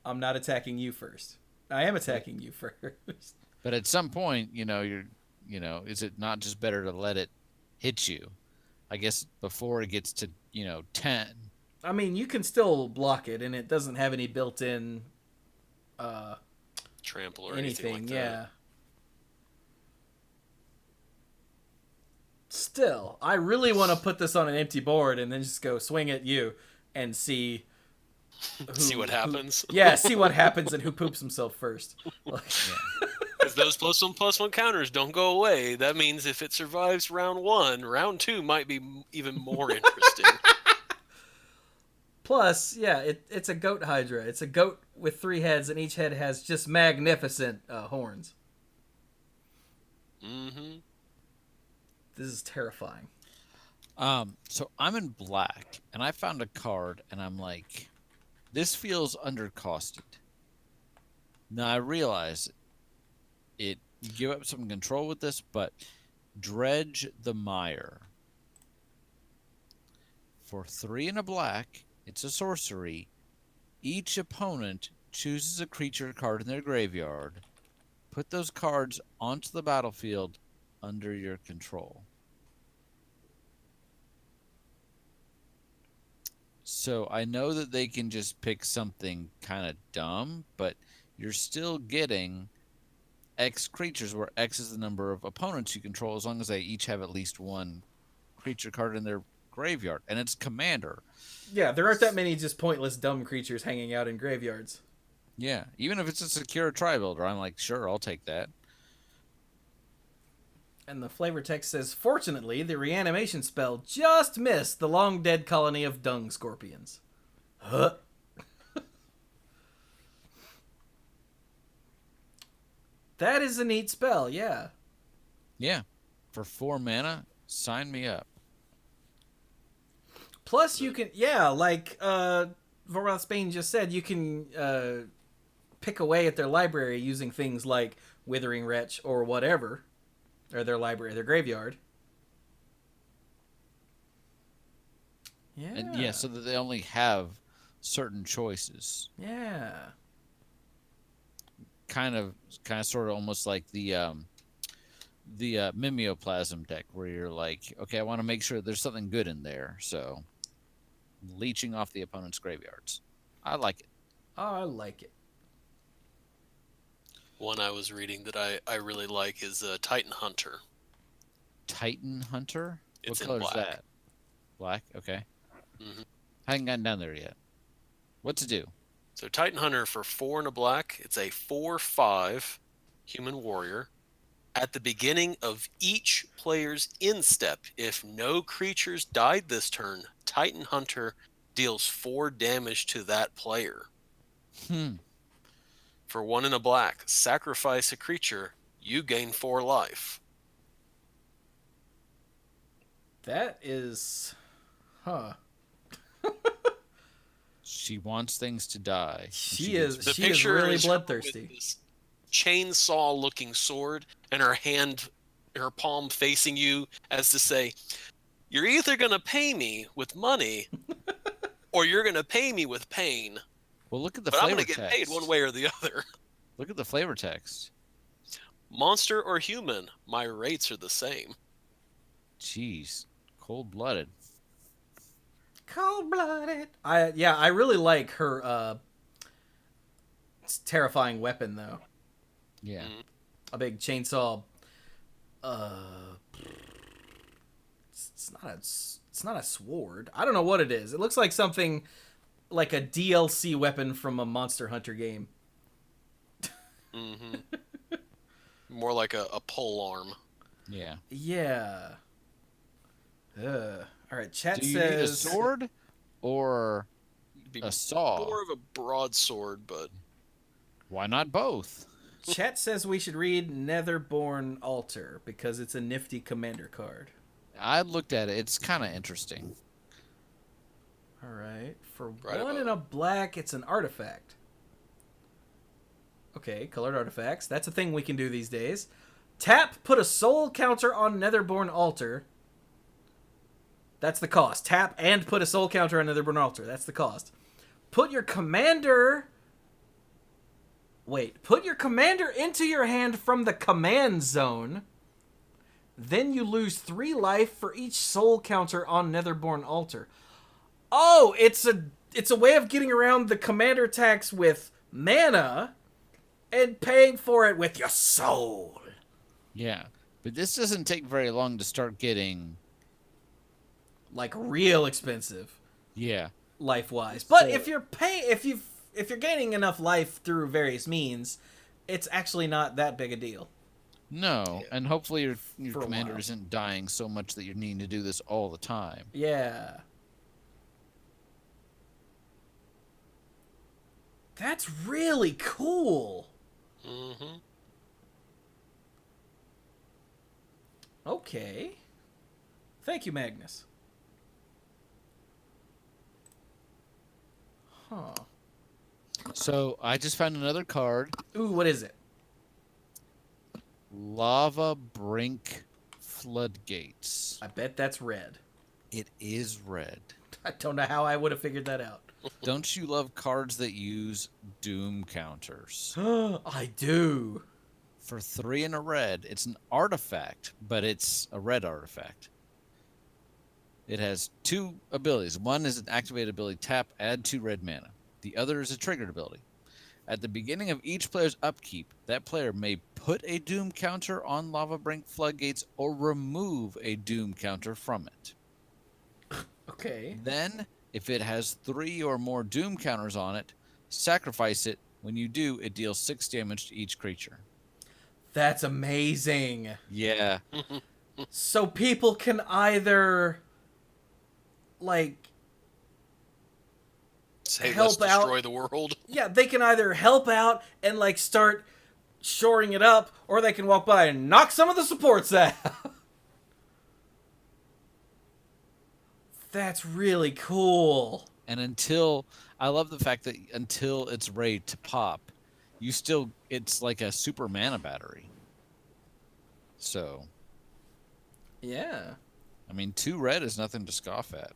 I'm not attacking you first. I am attacking you first. But at some point, is it not just better to let it hit you? I guess before it gets to, 10. I mean, you can still block it, and it doesn't have any built-in trample or anything. like Yeah. that. Still, I really want to put this on an empty board and then just go swing at you and see See what happens. See what happens and who poops himself first. Because those +1/+1 counters don't go away. That means if it survives round 1, round 2 might be even more interesting. Plus, it's a Goat Hydra. It's a goat with 3 heads, and each head has just magnificent horns. Mm-hmm. This is terrifying. So I'm in black, and I found a card, and I'm like, this feels undercosted. Now I realize you give up some control with this, but Dredge the Mire. For 3 and a black, it's a sorcery. Each opponent chooses a creature card in their graveyard, Put those cards onto the battlefield under your control. So I know that they can just pick something kind of dumb, but you're still getting X creatures, where X is the number of opponents you control, as long as they each have at least one creature card in their graveyard, and it's commander. Yeah, there aren't that many just pointless dumb creatures hanging out in graveyards. Yeah, even if it's a secure tri-builder, I'm like, sure, I'll take that. And the flavor text says, fortunately, the reanimation spell just missed the long-dead colony of dung scorpions. Huh? That is a neat spell, yeah. Yeah, for 4 mana, sign me up. Plus, you can, yeah, like Vorath Spain just said, you can pick away at their library using things like Withering Wretch or whatever. Or their library, their graveyard. Yeah. And yeah, so that they only have certain choices. Yeah. Kind of sort of almost like the mimeoplasm deck, where you're like, okay, I want to make sure there's something good in there, so leeching off the opponent's graveyards. I like it. Oh, I like it. One I was reading that I really like is Titan Hunter. Titan Hunter? It's what in color is black. that? Black? Okay. Mhm. I haven't gotten down there yet. What to do? So Titan Hunter for 4 and a black. It's a 4/5 human warrior. At the beginning of each player's instep, if no creatures died this turn, Titan Hunter deals 4 damage to that player. For 1 and a black, sacrifice a creature, you gain 4 life. That is... Huh. She wants things to die. and She gets is- The She is picture really is her bloodthirsty. with this chainsaw-looking sword, and her palm facing you, as to say, "You're either gonna pay me with money, or you're gonna pay me with pain. Well, look at the But I'm flavor gonna get text. paid one way or the other. Look at the flavor text. Monster or human, my rates are the same." Jeez, cold-blooded. Cold-blooded. I really like her terrifying weapon, though. Yeah. Mhm. A big chainsaw. It's not a sword. I don't know what it is. It looks like something like a DLC weapon from a Monster Hunter game. hmm More like a pole arm. Yeah. Yeah. All right. Chat Do you need a says sword or It'd be a saw? more of a broadsword, but Why not both? Chat says we should read Netherborn Altar because it's a nifty commander card. I looked at it. It's kind of interesting. All right. For Right 1 above. and a black, it's an artifact. Okay, colored artifacts. That's a thing we can do these days. Tap, put a soul counter on Netherborn Altar. That's the cost. Tap and put a soul counter on Netherborn Altar. That's the cost. Put your commander... Wait. Put your commander into your hand from the command zone. Then you lose 3 life for each soul counter on Netherborn Altar. Oh, it's a way of getting around the commander tax with mana and paying for it with your soul. Yeah. But this doesn't take very long to start getting... Like real expensive, Yeah. life-wise. But So- if you're gaining enough life through various means, it's actually not that big a deal. No. Yeah. And hopefully your For a commander while. isn't dying so much that you're needing to do this all the time. Yeah. That's really cool. hmm Okay. Thank you, Magnus. Huh. So I just found another card. Ooh, what is it? Lava Brink Floodgates. I bet that's red. It is red. I don't know how I would have figured that out. Don't you love cards that use doom counters? I do. For 3 and a red, it's an artifact, but it's a red artifact. It has 2 abilities. One is an activated ability, tap, add 2 red mana. The other is a triggered ability. At the beginning of each player's upkeep, that player may put a Doom counter on Lava Brink Floodgates or remove a Doom counter from it. Okay. Then, if it has 3 or more Doom counters on it, sacrifice it. When you do, it deals 6 damage to each creature. That's amazing. Yeah. So people can either, like, Say, help let's out. destroy the world. Yeah, they can either help out and, like, start shoring it up, or they can walk by and knock some of the supports out. That's really cool. And I love the fact that until it's ready to pop, it's like a super mana battery. So, Yeah. I mean, 2 red is nothing to scoff at.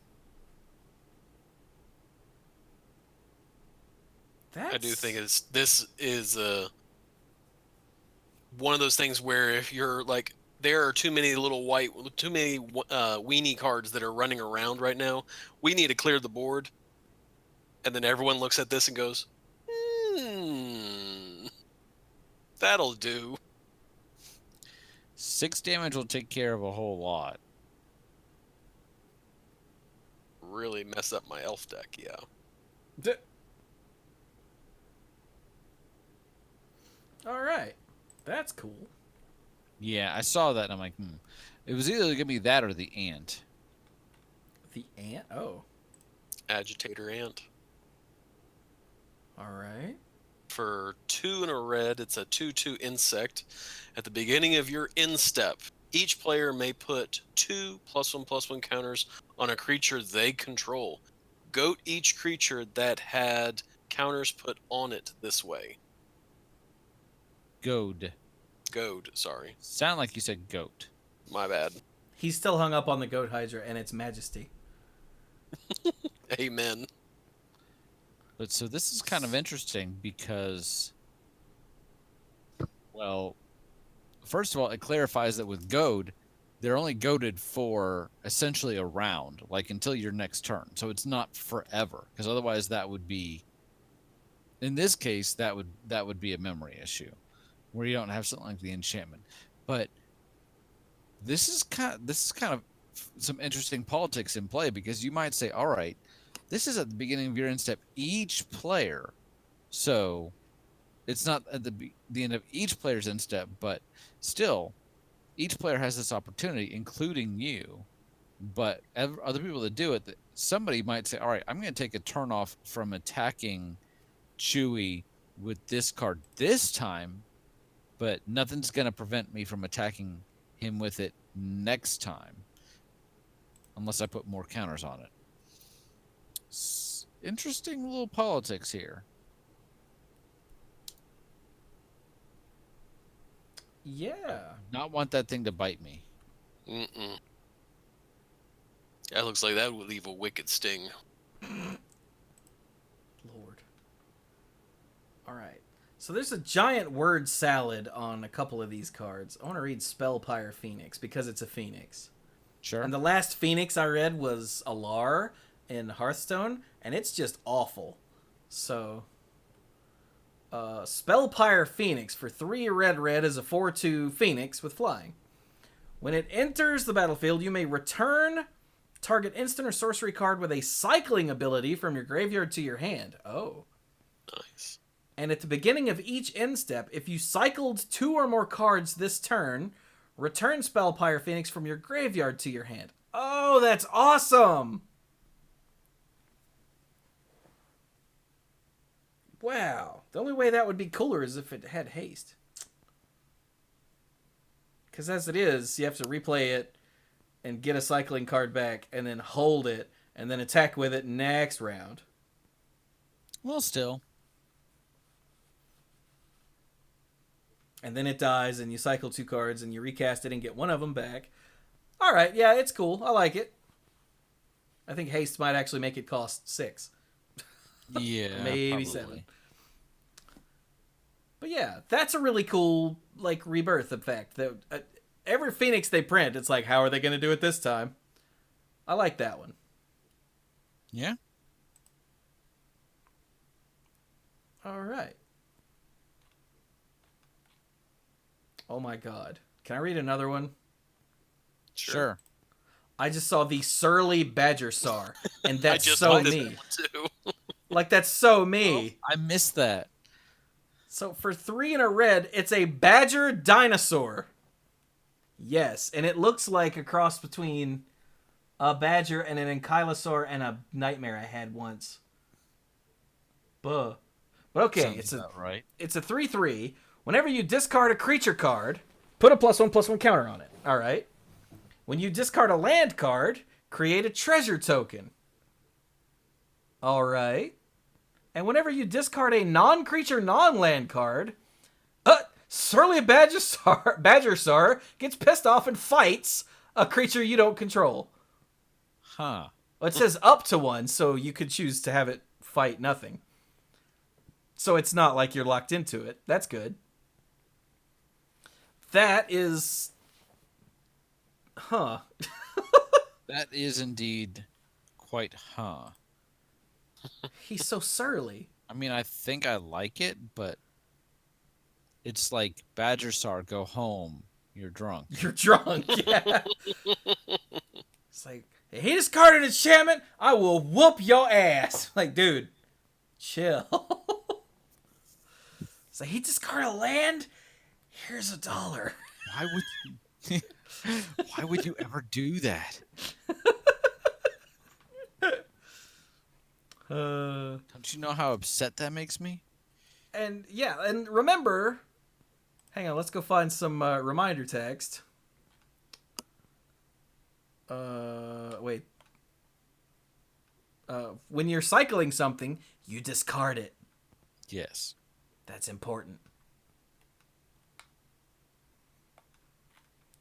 I do think this is one of those things where if you're like, there are too many weenie cards that are running around right now. We need to clear the board. And then everyone looks at this and goes, that'll do. 6 damage will take care of a whole lot. Really mess up my elf deck, yeah. All right. That's cool. Yeah, I saw that and I'm like, It was either going to be that or the ant. The ant? Oh. Agitator Ant. All right. For 2 and a red, it's a 2/2 insect. At the beginning of your instep, each player may put 2 +1/+1 counters on a creature they control. Goat each creature that had counters put on it this way. Goad. Sorry. Sound like you said goat. My bad. He's still hung up on the goat hydra and its majesty. Amen. But so this is kind of interesting because, well, first of all, it clarifies that with goad, they're only goaded for essentially a round, like until your next turn. So it's not forever, because otherwise that would be, in this case, that would be a memory issue, where you don't have something like the enchantment. But this is kind of some interesting politics in play, because you might say, all right, this is at the beginning of your instep, each player. So it's not at the end of each player's instep, but still, each player has this opportunity, including you. But other people that do it, somebody might say, all right, I'm going to take a turn off from attacking Chewie with this card this time, but nothing's going to prevent me from attacking him with it next time, unless I put more counters on it. Interesting little politics here. Yeah. Not want that thing to bite me. Mm-mm. That looks like that would leave a wicked sting. Lord. All right. So there's a giant word salad on a couple of these cards. I want to read Spellpire Phoenix because it's a phoenix. Sure. And the last phoenix I read was Alar in Hearthstone, and it's just awful. So, Spellpire Phoenix for 3 red is a 4/2 phoenix with flying. When it enters the battlefield, you may return target instant or sorcery card with a cycling ability from your graveyard to your hand. Oh. Nice. And at the beginning of each end step, if you cycled 2 or more cards this turn, return Spellpire Phoenix from your graveyard to your hand. Oh, that's awesome! Wow. The only way that would be cooler is if it had haste. Because as it is, you have to replay it and get a cycling card back and then hold it and then attack with it next round. Well, still. And then it dies and you cycle 2 cards and you recast it and get one of them back. All right, yeah, it's cool. I like it. I think haste might actually make it cost 6. Yeah, Maybe probably. 7. But yeah, that's a really cool like rebirth effect. Every Phoenix they print, it's like, how are they going to do it this time? I like that one. Yeah. All right. Oh my god. Can I read another one? Sure. I just saw the Surly Badgersar, and I that's just so noticed me. that one too. Like, that's so me. I missed that. So for 3 and a red, it's a badger dinosaur. Yes, and it looks like a cross between a badger and an ankylosaur and a nightmare I had once. Buh. But okay, Sounds about right. it's a 3/3. Whenever you discard a creature card, put a +1/+1 counter on it. All right. When you discard a land card, create a treasure token. All right. And whenever you discard a non-creature, non-land card, Surly Badgersar gets pissed off and fights a creature you don't control. Huh. Well, it says up to 1, so you could choose to have it fight nothing. So it's not like you're locked into it. That's good. That is... Huh. That is indeed quite He's so surly. I mean, I think I like it, but it's like Badgersar, go home. You're drunk. You're drunk, yeah. It's like, if he discarded an enchantment, I will whoop your ass. Like, dude, chill. It's like, he discarded a land? Here's $1. Why would you... Why would you ever do that? Don't you know how upset that makes me? And yeah, and remember, hang on, let's go find some reminder text. Wait. When you're cycling something, you discard it. Yes. That's important.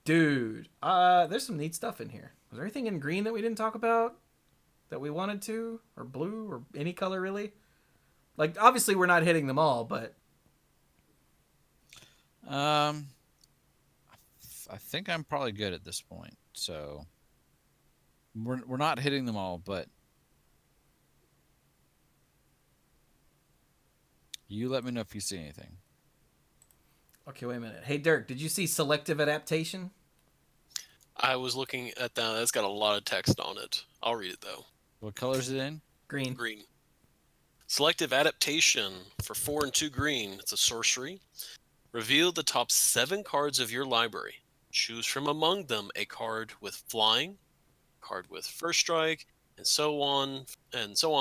Dude, there's some neat stuff in here. Was there anything in green that we didn't talk about? That we wanted to? Or blue? Or any color, really? Like, obviously we're not hitting them all, but... I think I'm probably good at this point, so... We're not hitting them all, but... You let me know if you see anything. Okay, wait a minute. Hey, Dirk, did you see selective adaptation? I was looking at that. That's got a lot of text on it. I'll read it though. What color is it in? Green. Green. Selective adaptation for 4 and 2 green. It's a sorcery. Reveal the top 7 cards of your library. Choose from among them a card with flying, card with first strike, and so on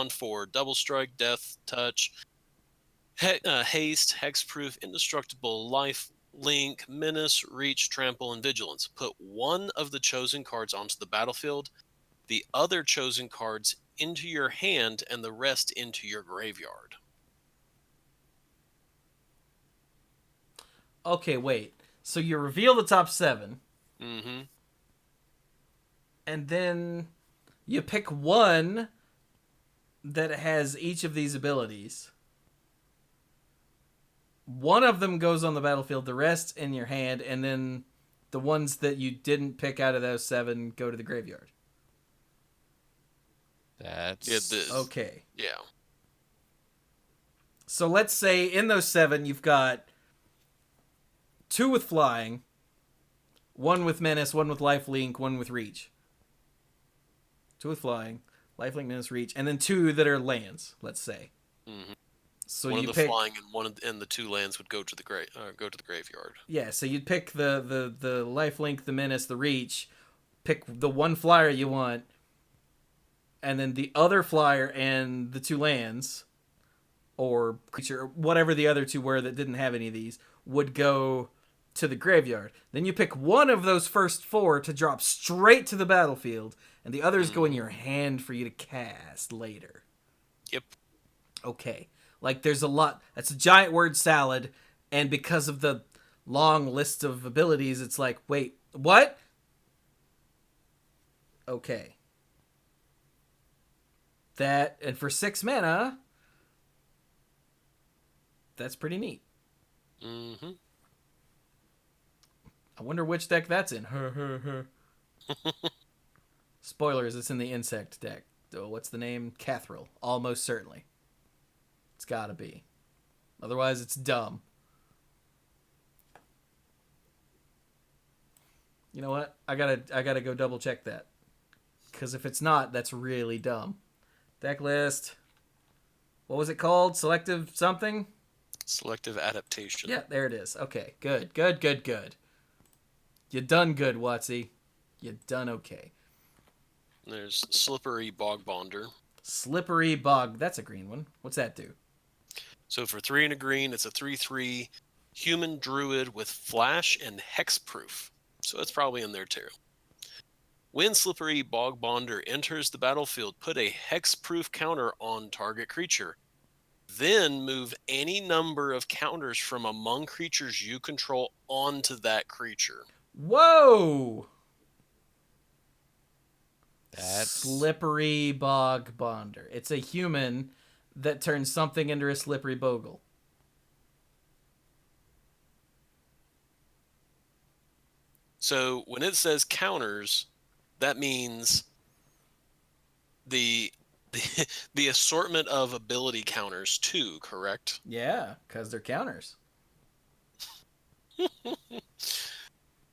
for double strike, death, touch, haste, hexproof, indestructible, life, link, menace, reach, trample, and vigilance. Put one of the chosen cards onto the battlefield, the other chosen cards into your hand, and the rest into your graveyard. Okay, wait. So you reveal the top 7. Mm-hmm. And then you pick one that has each of these abilities. One of them goes on the battlefield, the rest in your hand, and then the ones that you didn't pick out of those 7 go to the graveyard. That's... Okay. Yeah. So let's say in those 7 you've got 2 with flying, 1 with menace, 1 with lifelink, 1 with reach. 2 with flying, lifelink, menace, reach, and then 2 that are lands, let's say. Mm-hmm. So one you of the pick flying and the 2 lands would go to the graveyard. Yeah, so you'd pick the lifelink, the menace, the reach, pick the 1 flyer you want, and then the other flyer and the 2 lands or creature, whatever the other 2 were that didn't have any of these, would go to the graveyard. Then you pick one of those first 4 to drop straight to the battlefield, and the others go in your hand for you to cast later. Yep. Okay. Like, there's a lot. That's a giant word salad, and because of the long list of abilities, it's like, wait, what? Okay. That, and for 6 mana, that's pretty neat. Mm-hmm. I wonder which deck that's in. Spoilers, it's in the insect deck. Oh, what's the name? Cathril. Almost certainly. It's gotta be. Otherwise, it's dumb. You know what? I gotta go double check that. Because if it's not, that's really dumb. Deck list. What was it called? Selective something? Selective adaptation. Yeah, there it is. Okay, good. You done good, WotC. You done okay. There's Slippery Bog Bonder. Slippery Bog. That's a green one. What's that do? So for 3 and a green, it's a 3/3 human druid with flash and hexproof. So it's probably in there too. When Slippery Bog Bonder enters the battlefield, put a hexproof counter on target creature. Then move any number of counters from among creatures you control onto that creature. Whoa! That's Slippery Bog Bonder. It's a human that turns something into a slippery bogle. So when it says counters, that means the assortment of ability counters too, correct? Yeah, because they're counters.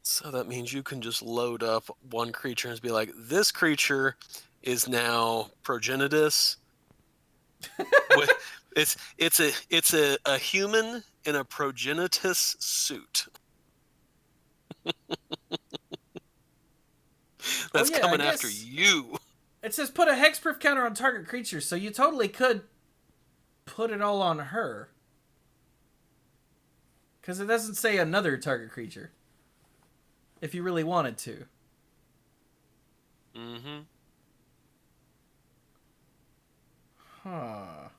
So that means you can just load up one creature and be like, this creature is now progenitus. It's a human in a progenitus suit. That's coming after you. It says put a hexproof counter on target creature, so you totally could put it all on her. Because it doesn't say another target creature. If you really wanted to. Mm-hmm. Huh.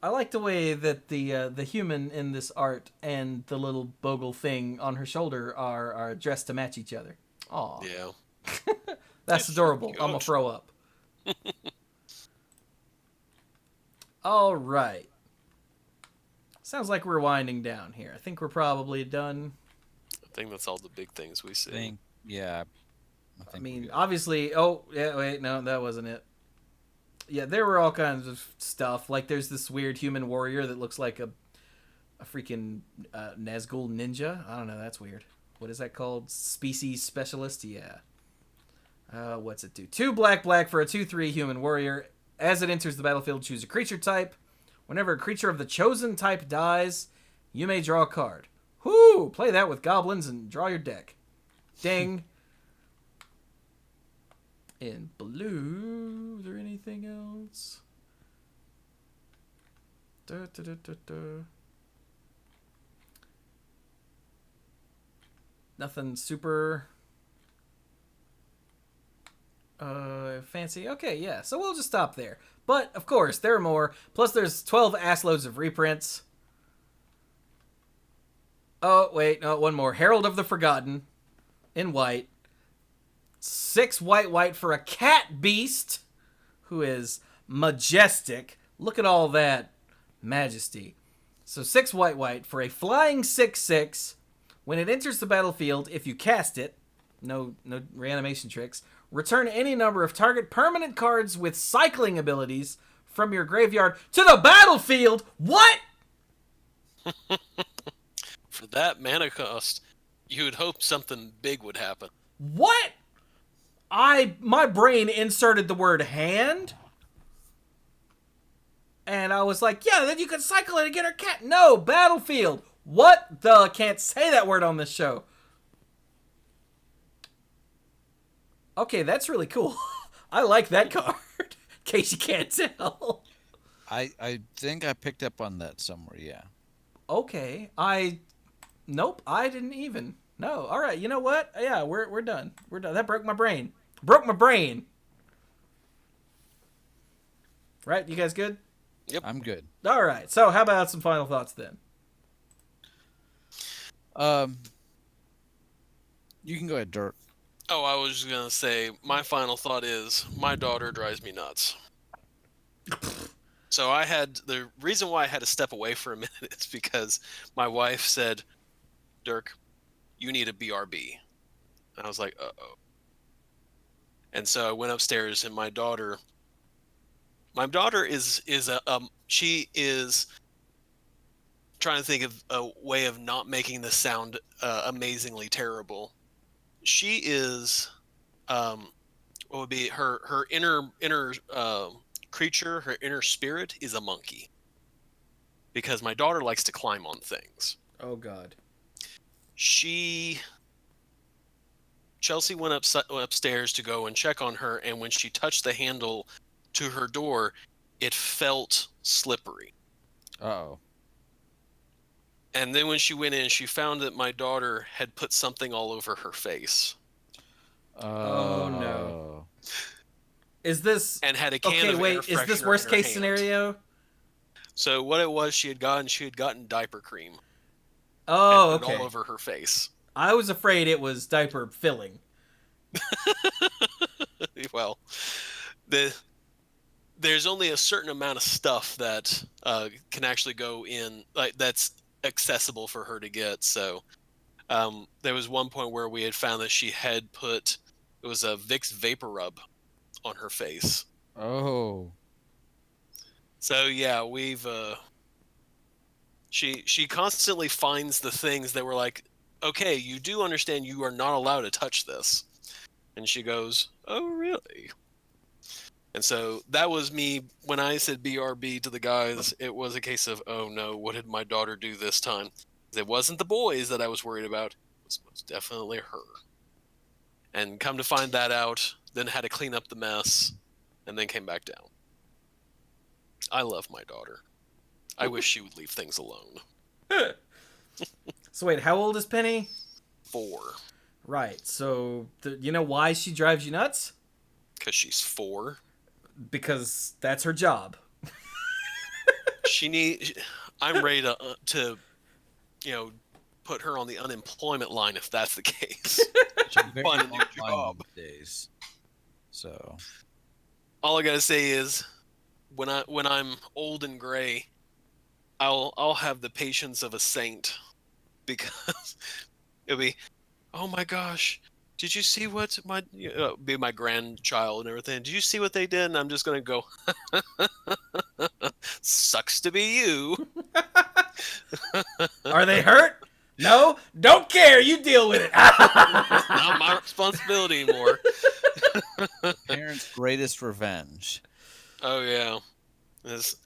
I like the way that the human in this art and the little bogle thing on her shoulder are dressed to match each other. Aw. Yeah. That's adorable. I'm gonna throw up. All right. Sounds like we're winding down here. I think we're probably done. I think that's all the big things we see. Yeah. I mean, obviously. Oh, yeah. Wait, no, that wasn't it. Yeah, there were all kinds of stuff. Like, there's this weird human warrior that looks like a freaking Nazgul ninja. I don't know. That's weird. What is that called? Species specialist? Yeah. What's it do? 2 black for a 2/3 human warrior. As it enters the battlefield, choose a creature type. Whenever a creature of the chosen type dies, you may draw a card. Whoo! Play that with goblins and draw your deck. Ding. In blue, is there anything else? Nothing super fancy. Okay, yeah. So we'll just stop there. But of course, there are more. Plus, there's 12 assloads of reprints. Oh wait, no, one more. Herald of the Forgotten, in white. 6 white for a cat beast, who is majestic. Look at all that majesty. So 6 white for a flying 6/6. When it enters the battlefield, if you cast it, no reanimation tricks, return any number of target permanent cards with cycling abilities from your graveyard to the battlefield. What? For that mana cost, you would hope something big would happen. What? My brain inserted the word hand. And I was like, yeah, then you can cycle it and get her cat. No, battlefield. What the? Can't say that word on this show. Okay, that's really cool. I like that card. In case you can't tell. I think I picked up on that somewhere, yeah. Okay. Nope, I didn't even. No. All right, you know what? Yeah, we're done. We're done. That broke my brain. Right? You guys good? Yep. I'm good. All right. So, how about some final thoughts then? You can go ahead, Dirk. Oh, I was just gonna say, my final thought is, my daughter drives me nuts. So the reason why I had to step away for a minute is because my wife said, Dirk, you need a BRB. And I was like, uh-oh. And so I went upstairs, and my daughter she is trying to think of a way of not making this sound amazingly terrible. She is, what would be her inner creature, her inner spirit is a monkey. Because my daughter likes to climb on things. Oh God. Chelsea went upstairs to go and check on her, and when she touched the handle to her door, it felt slippery. Uh-oh. And then when she went in, she found that my daughter had put something all over her face. Oh no. Is this and had a can of air freshener is this worst in her case hand. scenario? So what it was, she had gotten diaper cream. Oh, and put okay. all over her face. I was afraid it was diaper filling. Well, there's only a certain amount of stuff that can actually go in, like that's accessible for her to get. So there was one point where we had found that she had put, it was a Vicks Vapor Rub on her face. Oh. So yeah, we've she constantly finds the things that were like, okay, you do understand you are not allowed to touch this. And she goes, oh, really? And so that was me. When I said BRB to the guys, it was a case of, oh no, what did my daughter do this time? It wasn't the boys that I was worried about. It was most definitely her. And come to find that out, then had to clean up the mess, and then came back down. I love my daughter. I wish she would leave things alone. So wait, how old is Penny? 4. Right. So you know why she drives you nuts? Because she's 4. Because that's her job. I'm ready to put her on the unemployment line if that's the case. Find a new job. Days. So all I gotta say is, when I'm old and gray, I'll have the patience of a saint, because it'll be, oh my gosh, did you see what be my grandchild and everything? Did you see what they did? And I'm just gonna go, sucks to be you. Are they hurt? No? Don't care. You deal with it. It's not my responsibility anymore. Parents' greatest revenge. Oh yeah, it's,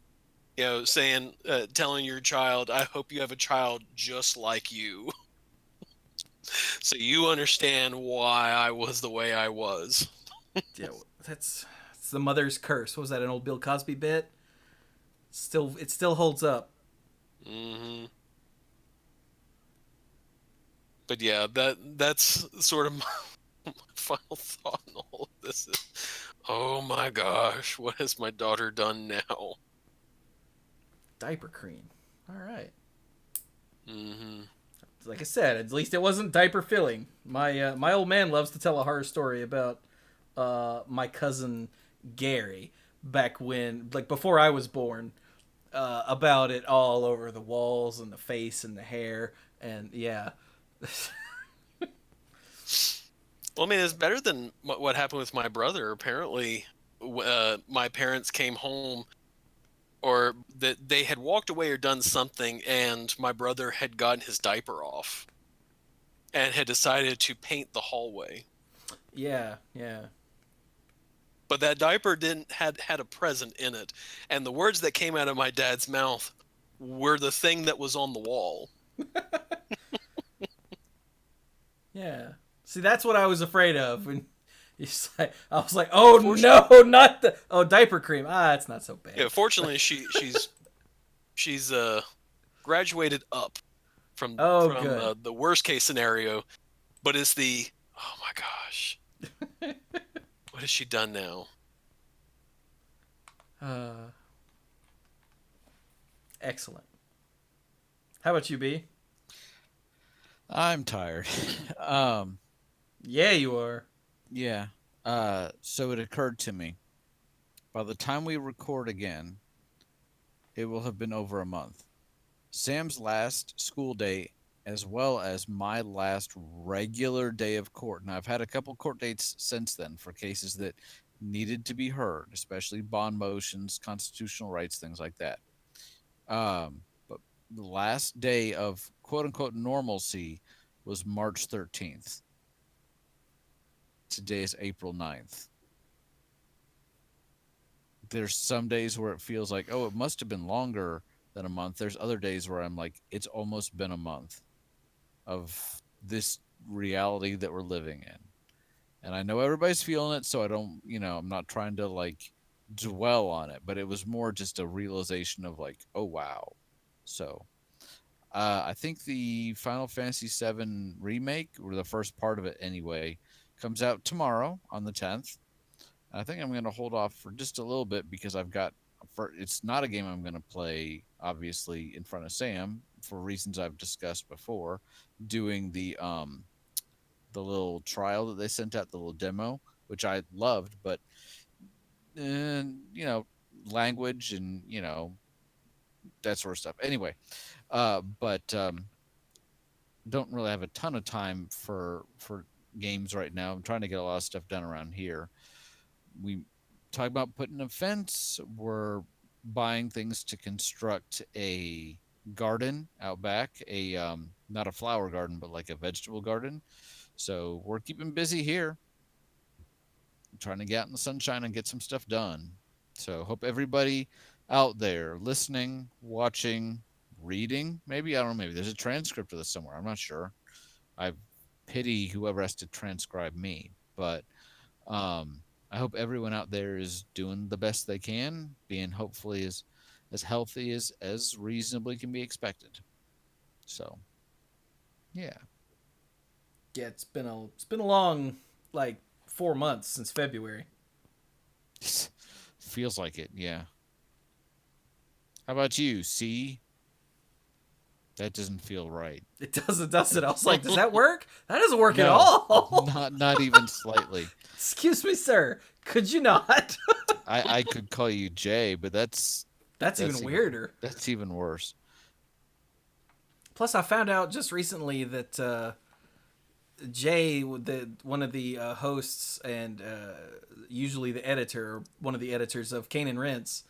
saying, telling your child, I hope you have a child just like you, so you understand why I was the way I was. Yeah, it's the mother's curse. What was that, an old Bill Cosby bit? It still holds up. Mm-hmm. But yeah, that's sort of my final thought on all of this is, oh my gosh, what has my daughter done now? Diaper cream. All right. Mm-hmm. Like I said, at least it wasn't diaper filling. My old man loves to tell a horror story about my cousin Gary back when, like before I was born, about it all over the walls and the face and the hair, and yeah. Well, I mean, it's better than what happened with my brother. Apparently, my parents came home, or that they had walked away or done something, and my brother had gotten his diaper off and had decided to paint the hallway. Yeah. But that diaper had a present in it, and the words that came out of my dad's mouth were the thing that was on the wall. Yeah. See, that's what I was afraid of. When I was like, oh no, not the diaper cream. It's not so bad. Yeah, fortunately, she's graduated up from the worst case scenario, but it's the, oh my gosh, what has she done now? Excellent. How about you, B? I'm tired. Yeah, you are. Yeah. So it occurred to me, by the time we record again, it will have been over a month. Sam's last school day as well as my last regular day of court. Now, I've had a couple court dates since then for cases that needed to be heard, especially bond motions, constitutional rights, things like that. But the last day of quote unquote normalcy was March 13th. Today is April 9th. There's some days where it feels like, oh, it must have been longer than a month. There's other days where I'm like, it's almost been a month of this reality that we're living in. And I know everybody's feeling it, so I don't, I'm not trying to like dwell on it, but it was more just a realization of like, oh, wow. So I think the Final Fantasy VII remake, or the first part of it anyway, comes out tomorrow on the 10th. I think I'm going to hold off for just a little bit because it's not a game I'm going to play, obviously, in front of Sam for reasons I've discussed before, doing the little trial that they sent out, the little demo, which I loved, but, language and, that sort of stuff. Anyway, but don't really have a ton of time for games right now. I'm trying to get a lot of stuff done around here. We talk about putting a fence. We're buying things to construct a garden out back, not a flower garden, but like a vegetable garden. So we're keeping busy here, trying to get out in the sunshine and get some stuff done. So hope everybody out there listening, watching, reading, maybe, I don't know, maybe there's a transcript of this somewhere. I'm not sure. I pity whoever has to transcribe me, but I hope everyone out there is doing the best they can, being hopefully as healthy as reasonably can be expected. So, yeah. Yeah, it's been a long, like, 4 months since February. Feels like it, yeah. How about you, C? That doesn't feel right. It doesn't, does it? I was like, does that work? That doesn't work at No, all. not even slightly. Excuse me, sir. Could you not? I could call you Jay, but that's even weirder. That's even worse. Plus, I found out just recently that Jay, one of the hosts and usually the editor, or one of the editors of Cane and Rinse,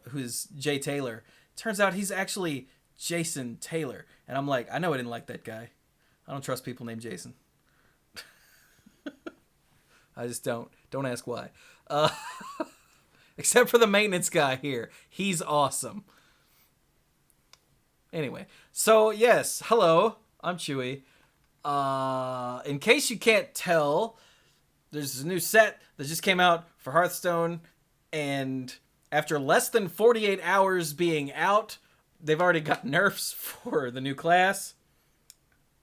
who's Jay Taylor, turns out he's actually Jason Taylor. And I'm like, I know I didn't like that guy. I don't trust people named Jason. I just don't. Don't ask why. Except for the maintenance guy here. He's awesome. Anyway, so yes, hello, I'm Chewy. In case you can't tell, there's a new set that just came out for Hearthstone, and after less than 48 hours being out, they've already got nerfs for the new class.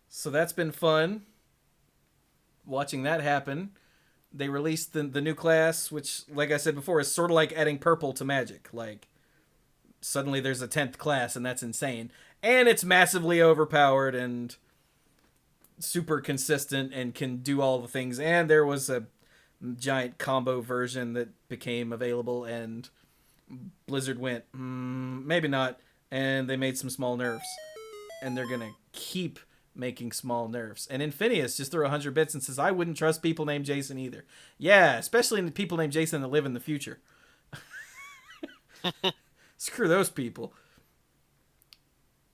So that's been fun, watching that happen. They released the new class, which, like I said before, is sort of like adding purple to Magic. Like, suddenly there's a 10th class, and that's insane. And it's massively overpowered and super consistent and can do all the things. And there was a giant combo version that became available, and Blizzard went, maybe not. And they made some small nerfs. And they're going to keep making small nerfs. And Infinius just threw 100 bits and says, I wouldn't trust people named Jason either. Yeah, especially people named Jason that live in the future. Screw those people.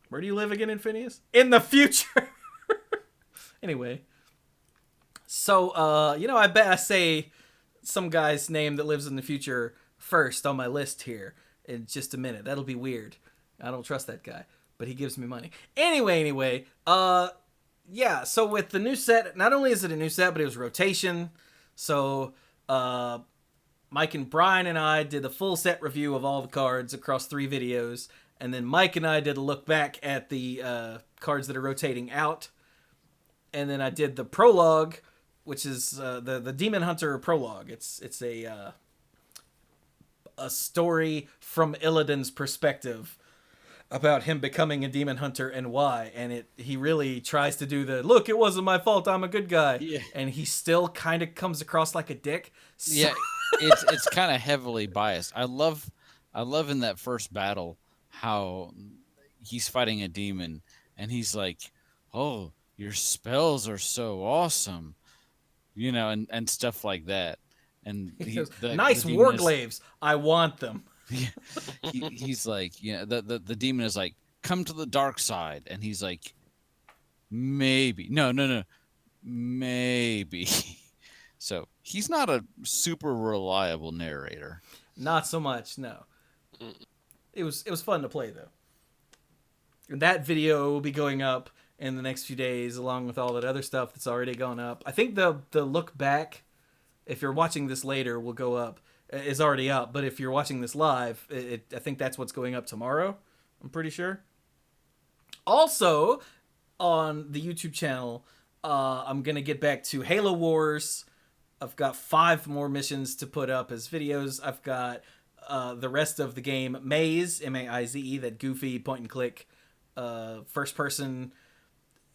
Where do you live again, Infinius? In the future. Anyway. So, I bet I say some guy's name that lives in the future first on my list here in just a minute. That'll be weird. I don't trust that guy, but he gives me money. Anyway, yeah, so with the new set, not only is it a new set, but it was rotation. So, Mike and Brian and I did the full set review of all the cards across 3 videos. And then Mike and I did a look back at the cards that are rotating out. And then I did the prologue, which is the Demon Hunter prologue. It's a story from Illidan's perspective about him becoming a demon hunter and why. And he really tries to do look, it wasn't my fault, I'm a good guy. Yeah. And he still kind of comes across like a dick. So... Yeah, it's kind of heavily biased. I love in that first battle how he's fighting a demon and he's like, "Oh, your spells are so awesome," and stuff like that. And He he goes, the nice demon is, warglaives. I want them. he's like, the demon is like, "Come to the dark side," and he's like, "Maybe, no, maybe." So he's not a super reliable narrator. Not so much, no. Mm. It was fun to play though. And that video will be going up in the next few days, along with all that other stuff that's already gone up. I think the look back, if you're watching this later, will go up. Is already up, but if you're watching this live, I think that's what's going up tomorrow. I'm pretty sure. Also, on the YouTube channel, I'm gonna get back to Halo Wars. I've got 5 more missions to put up as videos. I've got the rest of the game Maze, Maize, that goofy point and click first person,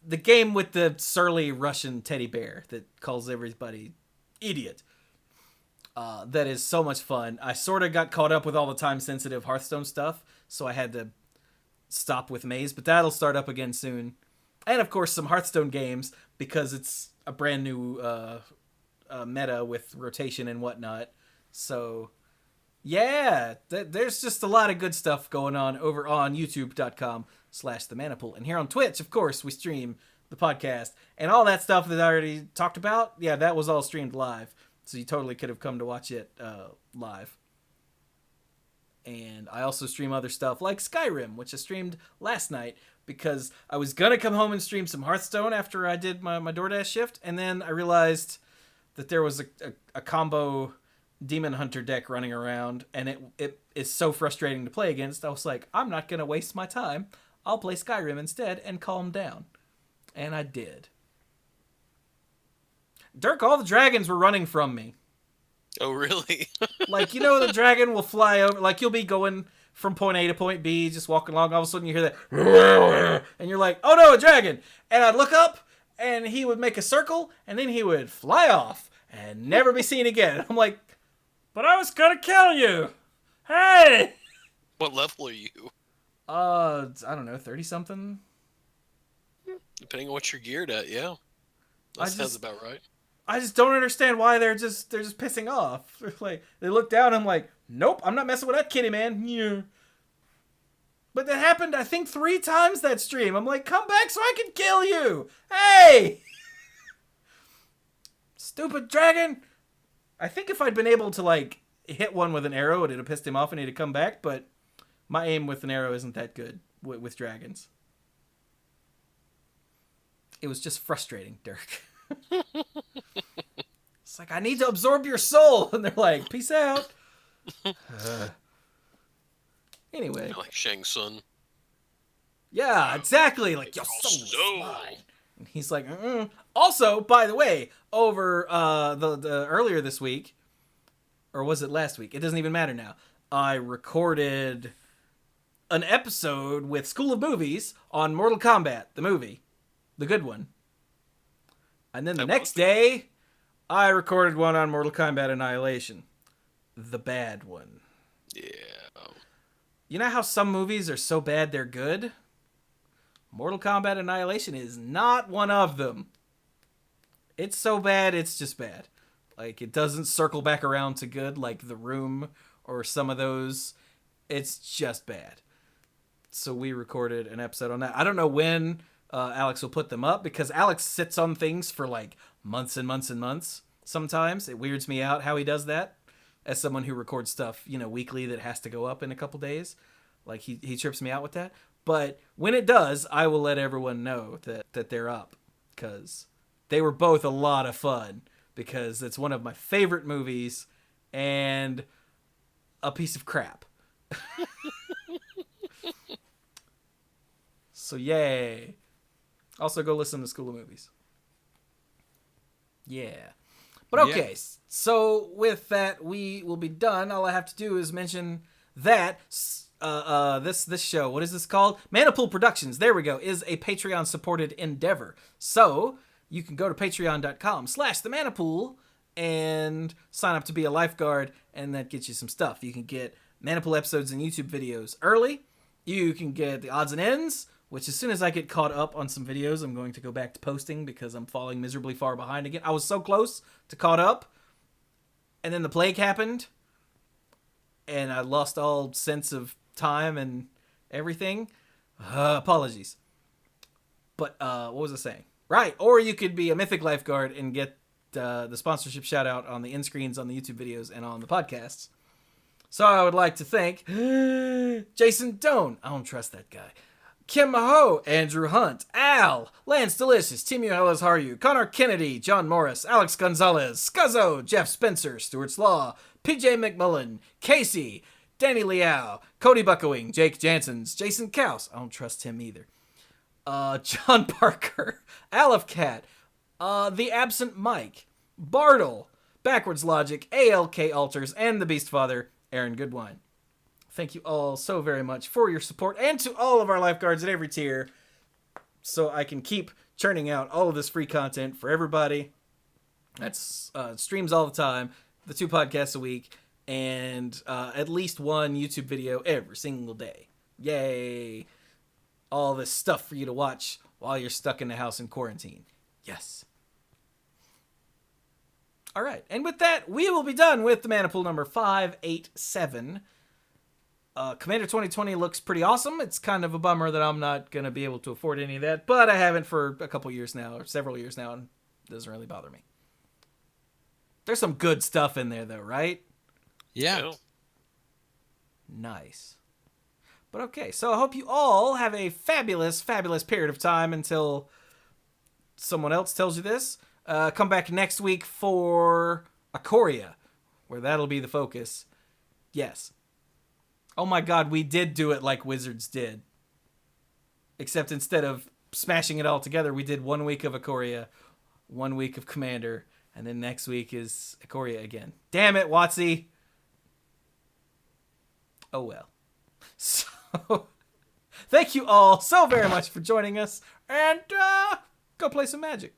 the game with the surly Russian teddy bear that calls everybody idiot. That is so much fun. I sort of got caught up with all the time sensitive Hearthstone stuff, so I had to stop with Maze, but that'll start up again soon. And of course some Hearthstone games, because it's a brand new meta with rotation and whatnot. So yeah, there's just a lot of good stuff going on over on youtube.com/themanapool. And here on Twitch, of course, we stream the podcast and all that stuff that I already talked about. Yeah, that was all streamed live. So you totally could have come to watch it live. And I also stream other stuff like Skyrim, which I streamed last night because I was going to come home and stream some Hearthstone after I did my DoorDash shift. And then I realized that there was a combo Demon Hunter deck running around, and it is so frustrating to play against. I was like, I'm not going to waste my time. I'll play Skyrim instead and calm down. And I did. Dirk, all the dragons were running from me. Oh, really? Like, the dragon will fly over. Like, you'll be going from point A to point B, just walking along. All of a sudden you hear that, and you're like, oh no, a dragon. And I'd look up, and he would make a circle, and then he would fly off and never be seen again. I'm like, but I was gonna kill you. Hey! What level are you? I don't know, 30-something? Depending on what you're geared at, yeah. That sounds about right. I just don't understand why they're just pissing off. They're like, they look down, I'm like, nope, I'm not messing with that kitty, man. Yeah. But that happened, I think, 3 times that stream. I'm like, come back so I can kill you. Hey! Stupid dragon. I think if I'd been able to, like, hit one with an arrow, it'd have pissed him off and he'd have come back, but my aim with an arrow isn't that good with dragons. It was just frustrating, Dirk. It's like, I need to absorb your soul. And they're like, peace out. Anyway. Like Shang Tsung. Yeah, exactly. Like, your soul is mine. And he's like, mm-mm. Also, by the way, over the earlier this week, or was it last week? It doesn't even matter now. I recorded an episode with School of Movies on Mortal Kombat, the movie. The good one. And then the next day, I recorded one on Mortal Kombat Annihilation. The bad one. Yeah. You know how some movies are so bad they're good? Mortal Kombat Annihilation is not one of them. It's so bad, it's just bad. Like, it doesn't circle back around to good like The Room or some of those. It's just bad. So we recorded an episode on that. I don't know when Alex will put them up, because Alex sits on things for like months and months and months. Sometimes it weirds me out how he does that, as someone who records stuff, weekly that has to go up in a couple days. Like, he trips me out with that. But when it does, I will let everyone know that they're up, because they were both a lot of fun, because it's one of my favorite movies and a piece of crap. So yay. Also, go listen to School of Movies. Yeah. But okay, yeah. So with that, we will be done. All I have to do is mention that this show, what is this called? Manapool Productions, there we go, is a Patreon-supported endeavor. So you can go to patreon.com/themanapool and sign up to be a lifeguard, and that gets you some stuff. You can get Manapool episodes and YouTube videos early. You can get the odds and ends, which as soon as I get caught up on some videos, I'm going to go back to posting because I'm falling miserably far behind again. I was so close to caught up, and then the plague happened, and I lost all sense of time and everything. Apologies. But what was I saying? Right, or you could be a Mythic Lifeguard and get the sponsorship shout out on the end screens, on the YouTube videos, and on the podcasts. So I would like to thank Jason Doan. I don't trust that guy. Kim Maho, Andrew Hunt, Al, Lance Delicious, Timu Hellas Haru, Connor Kennedy, John Morris, Alex Gonzalez, Scuzzo, Jeff Spencer, Stuart Slaw, PJ McMullen, Casey, Danny Liao, Cody Buckowing, Jake Jansons, Jason Kaus. I don't trust him either. John Parker, Aleph Cat, The Absent Mike, Bartle, Backwards Logic, ALK Alters, and the Beast Father, Aaron Goodwine. Thank you all so very much for your support, and to all of our lifeguards at every tier, so I can keep churning out all of this free content for everybody. That's streams all the time, the 2 podcasts a week, and at least 1 YouTube video every single day. Yay! All this stuff for you to watch while you're stuck in the house in quarantine. Yes. All right, and with that, we will be done with the mana pool number 587. Commander 2020 looks pretty awesome. It's kind of a bummer that I'm not going to be able to afford any of that, but I haven't for a couple years now, or several years now, and it doesn't really bother me. There's some good stuff in there, though, right? Yeah. Nice. But okay, so I hope you all have a fabulous, fabulous period of time until someone else tells you this. Come back next week for Ikoria, where that'll be the focus. Yes. Oh my god, we did do it like Wizards did. Except instead of smashing it all together, we did 1 week of Ikoria, 1 week of Commander, and then next week is Ikoria again. Damn it, WotC! Oh well. So, thank you all so very much for joining us, and go play some Magic.